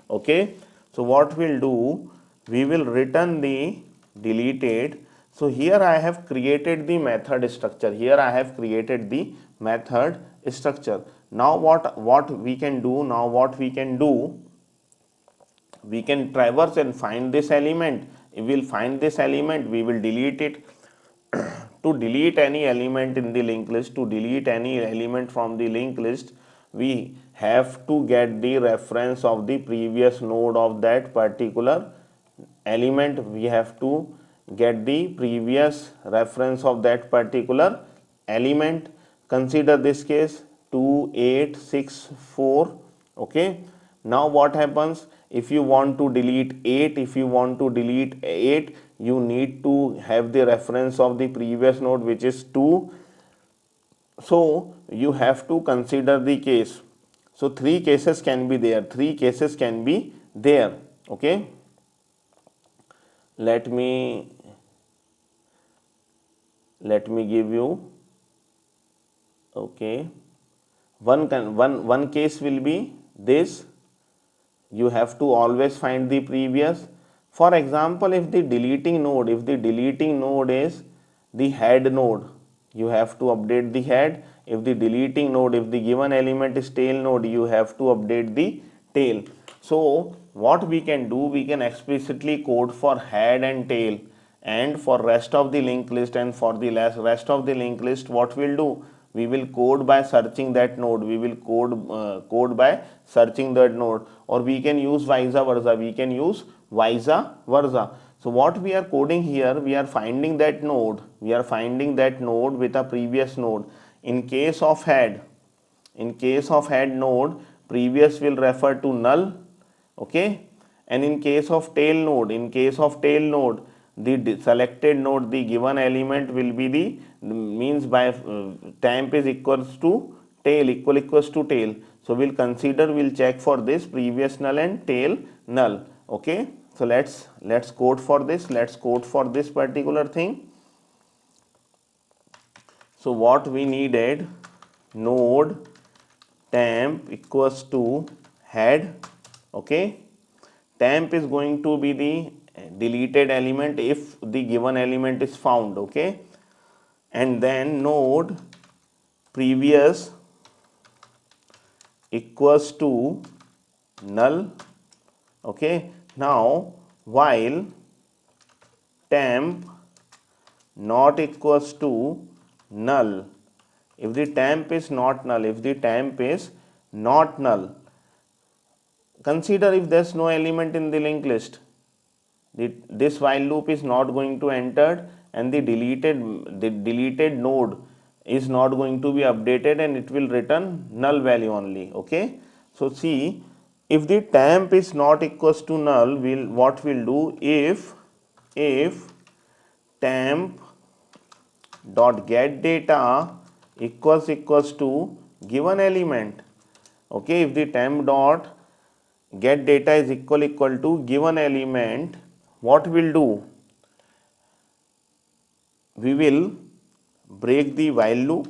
S1: okay. So what we'll do, we will return the deleted. So here I have created the method structure, Now what we can do, we can traverse and find this element. If we will find this element, we will delete it. To delete any element in the linked list, from the linked list, we have to get the reference of the previous node of that particular element. We have to get the previous reference of that particular element. Consider this case 2864, okay. Now what happens, if you want to delete 8, you need to have the reference of the previous node, which is 2. So you have to consider the case. So 3 cases can be there, 3 cases can be there. Okay, let me give you, okay, one case will be this. You have to always find the previous. For example, if the deleting node is the head node, you have to update the head. If the deleting node, if the given element is tail node, you have to update the tail. So what we can do, we can explicitly code for head and tail, and for rest of the linked list, and for the rest of the linked list, what we'll do, we will code by searching that node, we will code by searching that node, or we can use vice versa. So what we are coding here, we are finding that node with a previous node. In case of head node, previous will refer to null. Okay, and in case of tail node, the selected node, the given element will be the means by temp is equals to tail, equals to tail. So we'll check for this previous null and tail null. Okay, so let's code for this. Let's code for this particular thing. So what we needed, node temp equals to head. Okay, temp is going to be the deleted element if the given element is found. Okay, and then node previous equals to null. Okay, now while temp not equals to null, if the temp is not null, consider if there is no element in the linked list, this while loop is not going to enter, and the deleted node is not going to be updated, and it will return null value only. Okay, so see, if the temp is not equals to null, what we'll do, if temp dot get data equals to given element. Okay, if the temp dot get data is equal to given element, what we'll do, we will break the while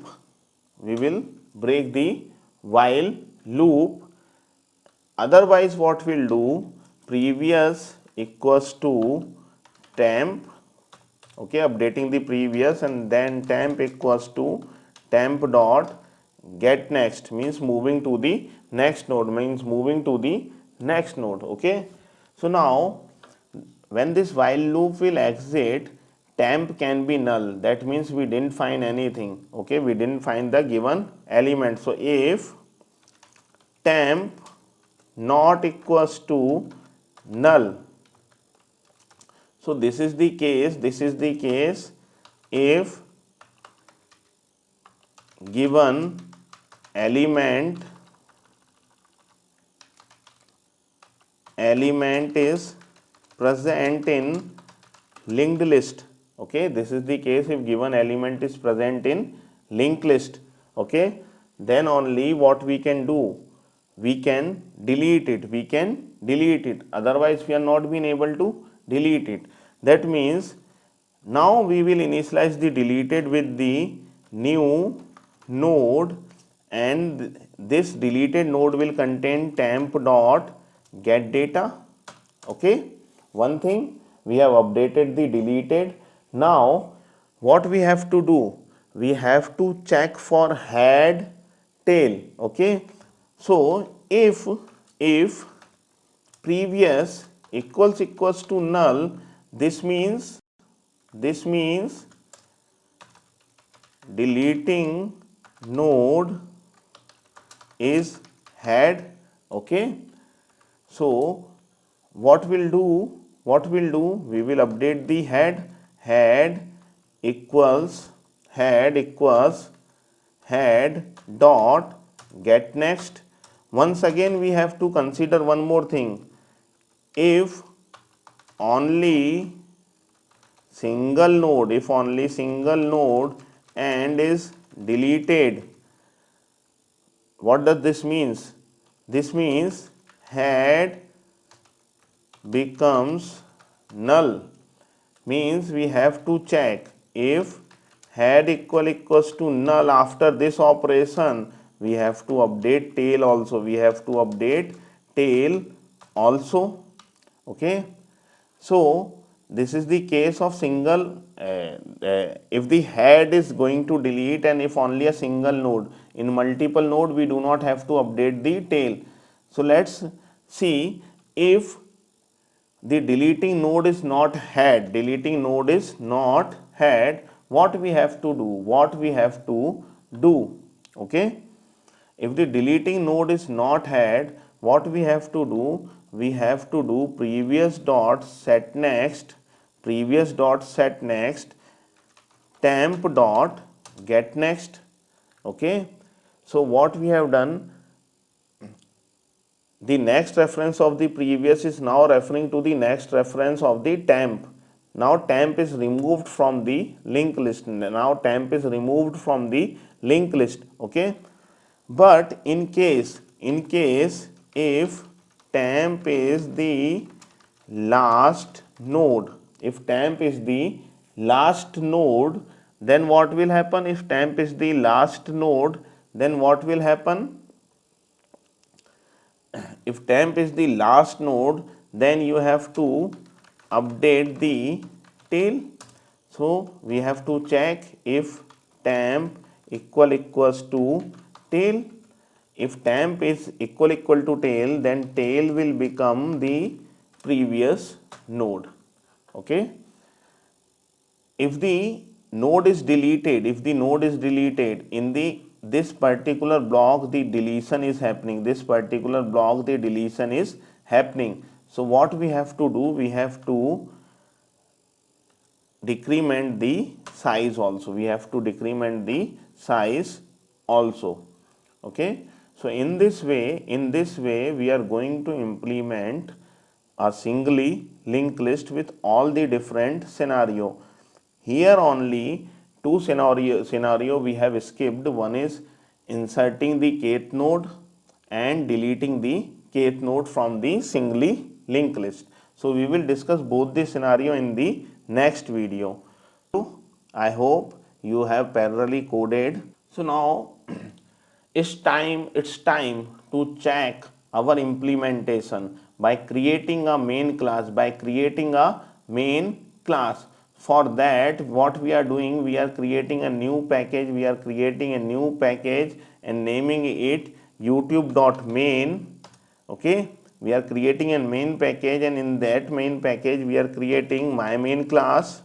S1: loop. Otherwise what we'll do, previous equals to temp. Okay, updating the previous, and then temp equals to temp dot get next, means moving to the next node. Okay, so now when this while loop will exit, temp can be null. That means we didn't find anything. Okay, we didn't find the given element. So if temp not equals to null, so this is the case if given element is present in linked list. Okay, this is the case if given element is present in linked list. Okay, then only what we can do, we can delete it. Otherwise we are not been able to delete it. That means now we will initialize the deleted with the new node, and this deleted node will contain temp dot get data. Okay, one thing, we have updated the deleted. Now what we have to do, we have to check for head tail. Okay, so if previous equals to null, this means deleting node is head. Okay, so what we'll do, we will update the head equals head dot get next. Once again we have to consider one more thing, if only single node, if only single node and is deleted. What does this means? This means head becomes null, means we have to check if head equals to null. After this operation we have to update tail also, okay. So this is the case of single, if the head is going to delete and if only a single node. In multiple node we do not have to update the tail. So let's see, if the deleting node is not head, what we have to do, okay. If the deleting node is not head, what we have to do? We have to do previous dot set next, temp dot get next, okay. So what we have done, the next reference of the previous is now referring to the next reference of the temp. Now temp is removed from the linked list. Okay. But in case if temp is the last node, then what will happen? If temp is the last node, then what will happen? If temp is the last node, then you have to update the tail. So we have to check if temp equals to tail. If temp is equal to tail, then tail will become the previous node, okay. If the node is deleted, in the this particular block the deletion is happening, so what we have to do? We have to decrement the size also, okay. So in this way we are going to implement a singly linked list with all the different scenario. Here only two scenario we have skipped. One is inserting the kth node and deleting the kth node from the singly linked list. So we will discuss both the scenario in the next video. I hope you have parallelly coded. So now it's time to check our implementation by creating a main class. For that, what we are doing, we are creating a new package, and naming it youtube.main, okay. We are creating a main package, and in that main package we are creating my main class.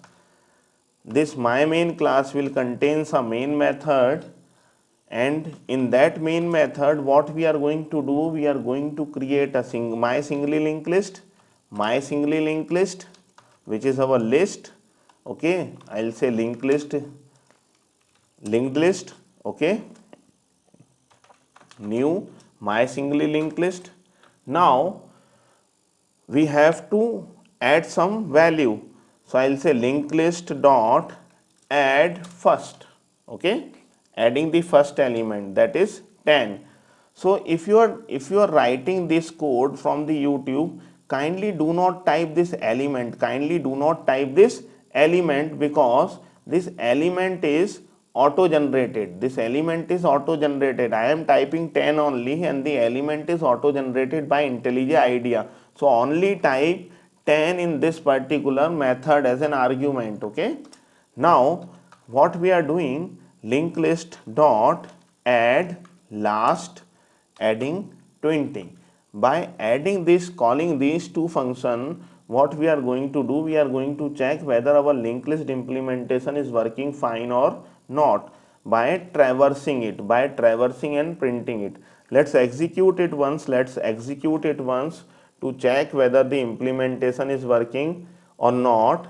S1: This my main class will contain some main method, and in that main method what we are going to do? We are going to create a my singly linked list, which is our list, okay. I'll say linked list, okay. New my singly linked list. Now we have to add some value, so I'll say linked list dot add first, okay, adding the first element, that is 10. So if you are writing this code from the YouTube, kindly do not type this element, because this element is auto generated. I am typing 10 only, and the element is auto generated by IntelliJ IDEA. So only type 10 in this particular method as an argument, okay. Now what we are doing? Linked list dot add last, adding 20. By adding this, calling these two function, what we are going to do? We are going to check whether our linked list implementation is working fine or not by traversing and printing it. Let's execute it once. To check whether the implementation is working or not.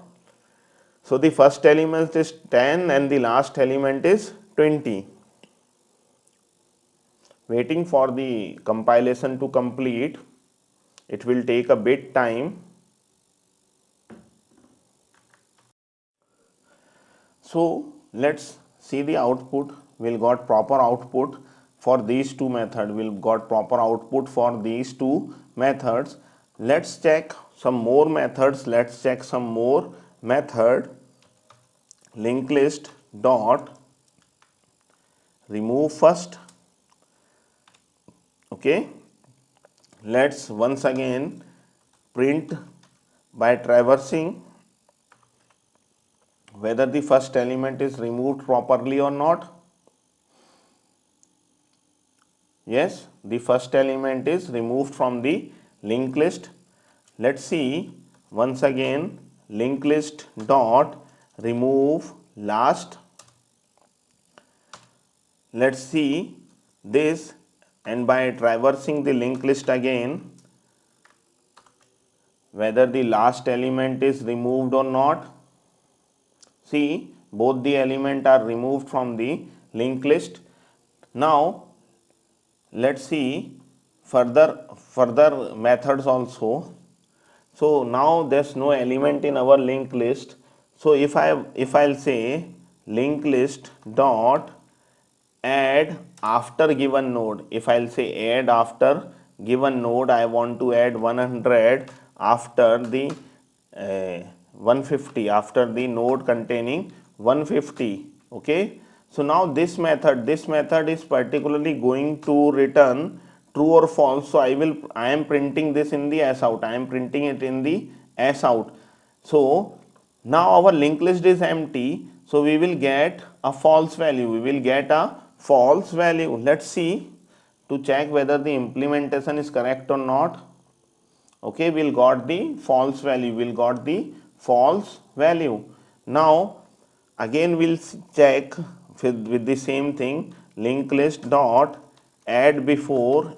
S1: So the first element is 10 and the last element is 20. Waiting for the compilation to complete. It will take a bit time. So let's see the output. We'll got proper output for these two methods. We'll got proper output for these two methods. Let's check some more methods. Let's check some more method. Linked list dot remove first. Okay, let's once again print by traversing whether the first element is removed properly or not. Yes, the first element is removed from the linked list. Let's see once again linked list dot remove last. Let's see this, and by traversing the linked list again whether the last element is removed or not. See, both the element are removed from the linked list. Now let's see further methods also. So now there's no element in our linked list. So if I'll say linked list dot add after given node, if I'll say add after given node, I want to add 100 after the 150, after the node containing 150. Okay, so now this method is particularly going to return true or false. So I am printing this in the s out, I am printing it in the s out. So now our linked list is empty, so we will get a false value, we will get a false value. Let's see to check whether the implementation is correct or not. Okay, we'll got the false value, we'll got the false value. Now again we'll check with the same thing, linked list dot add before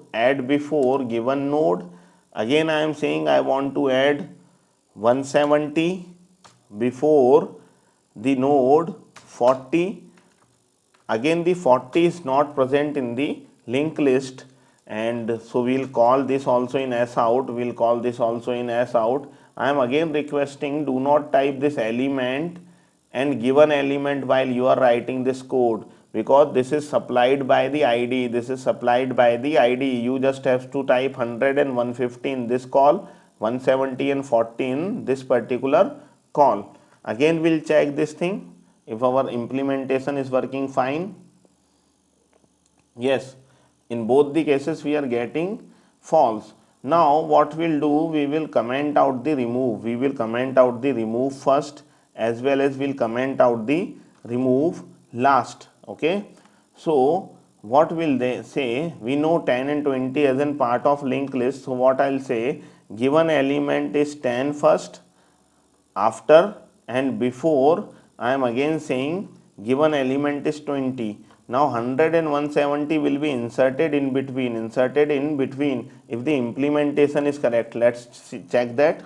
S1: given node. Again I am saying I want to add 170 before the node 40. Again the 40 is not present in the linked list, and so we'll call this also in s out, we'll call this also in s out. I am again requesting, do not type this element and given element while you are writing this code, because this is supplied by the ID, this is supplied by the ID. You just have to type 100 and 150 in this call, 170 and 40 in this particular call. Again we'll check this thing if our implementation is working fine. Yes, in both the cases we are getting false. Now what we'll do, we will comment out the remove, we will comment out the remove first, as well as we'll comment out the remove last. Okay, so what will they say? We know 10 and 20 as in part of linked list. So what I'll say, given element is 10 first, after and before I am again saying given element is 20. Now 100 and 170 will be inserted in between, if the implementation is correct. Let's check that.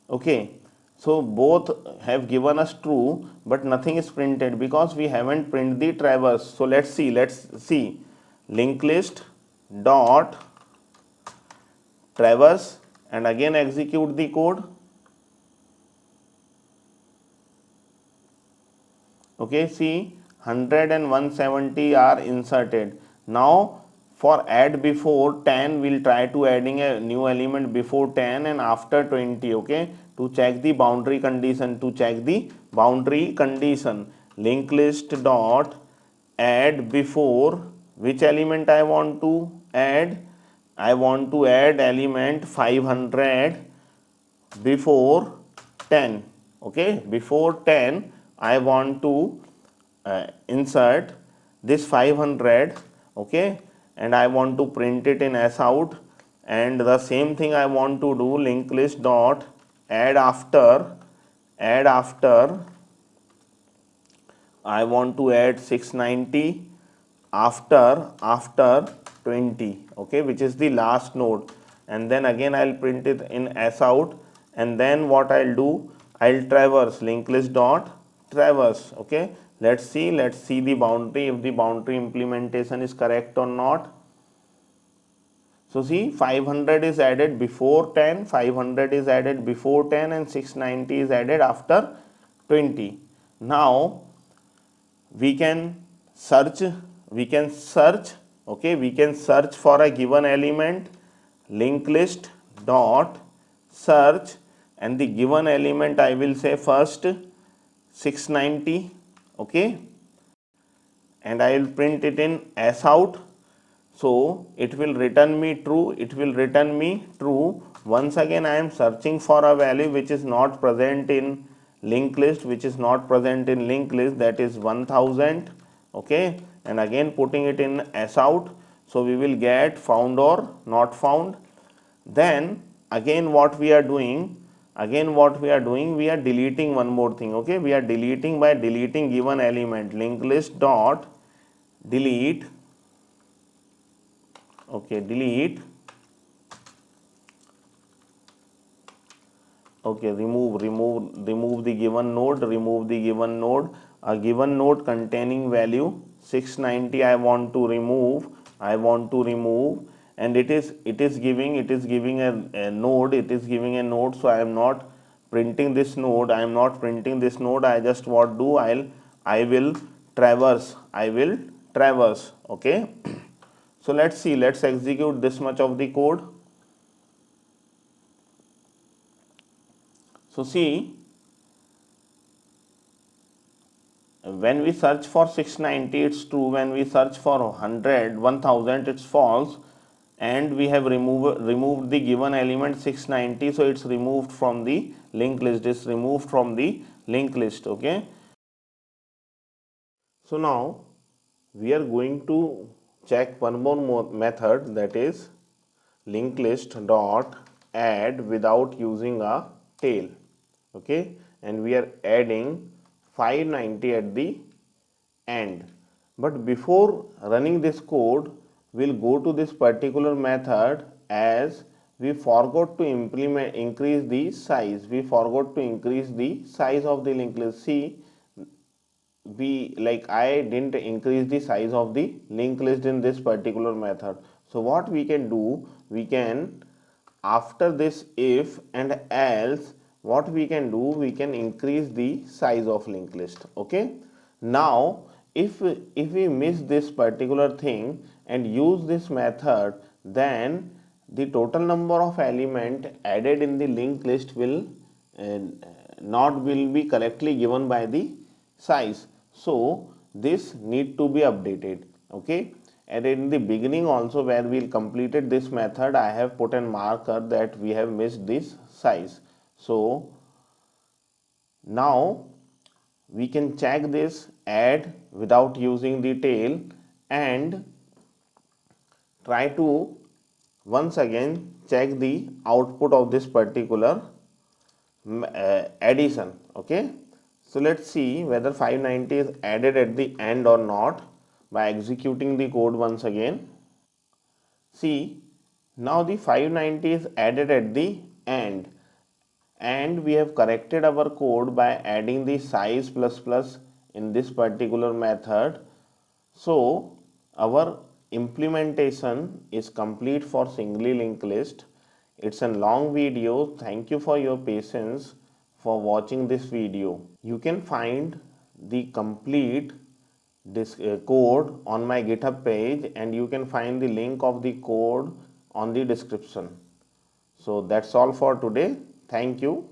S1: Okay, so both have given us true, but nothing is printed because we haven't printed the traverse. So let's see linked list dot traverse and again execute the code. Okay, see 100 and 170 are inserted. Now for add before 10, we'll try to adding a new element before 10 and after 20. Okay, to check the boundary condition, linked list dot add before which element I want to add. I want to add element 500 before 10. Okay, before 10 I want to insert this 500. Okay, and I want to print it in s out, and the same thing I want to do, linked list dot add after I want to add 690 after 20. Okay, which is the last node, and then again I'll print it in s out, and then what I'll do, I'll traverse, linked list dot traverse. Okay, let's see the boundary, if the boundary implementation is correct or not. So see, 500 is added before 10, 500 is added before 10, and 690 is added after 20. Now we can search, okay, we can search for a given element, linked list dot search, and the given element I will say first 690, okay, and I will print it in S out. So it will return me true, it will return me true. Once again I am searching for a value which is not present in linked list, that is 1000, okay, and again putting it in S out. So we will get found or not found. Then again what we are doing, we are deleting one more thing, okay, we are deleting by deleting given element, linked list dot delete, okay, delete, okay, remove the given node, a given node containing value 690 I want to remove, and it is giving a node, so I am not printing this node, I just what do, I will traverse, okay. So let's see, let's execute this much of the code. So see, when we search for 690 it's true, when we search for 1000 it's false, and we have removed the given element 690, so it's removed from the linked list, okay. So now we are going to check one more method, that is linked list dot add without using a tail, okay, and we are adding 590 at the end. But before running this code, we'll go to this particular method, as we forgot to increase the size, of the linked list. See, I didn't increase the size of the linked list in this particular method. So what we can do, we can, after this if and else, what we can do, we can increase the size of linked list, okay. Now if we miss this particular thing and use this method, then the total number of element added in the linked list will be correctly given by the size. So this need to be updated, okay. And in the beginning also, where we completed this method, I have put a marker that we have missed this size. So now we can check this add without using the tail, and try to once again check the output of this particular addition, okay. So let's see whether 590 is added at the end or not by executing the code once again. See, now the 590 is added at the end, and we have corrected our code by adding the size plus plus in this particular method. So our implementation is complete for singly linked list. It's a long video. Thank you for your patience for watching this video. You can find the complete this code on my GitHub page, and you can find the link of the code on the description. So that's all for today. Thank you.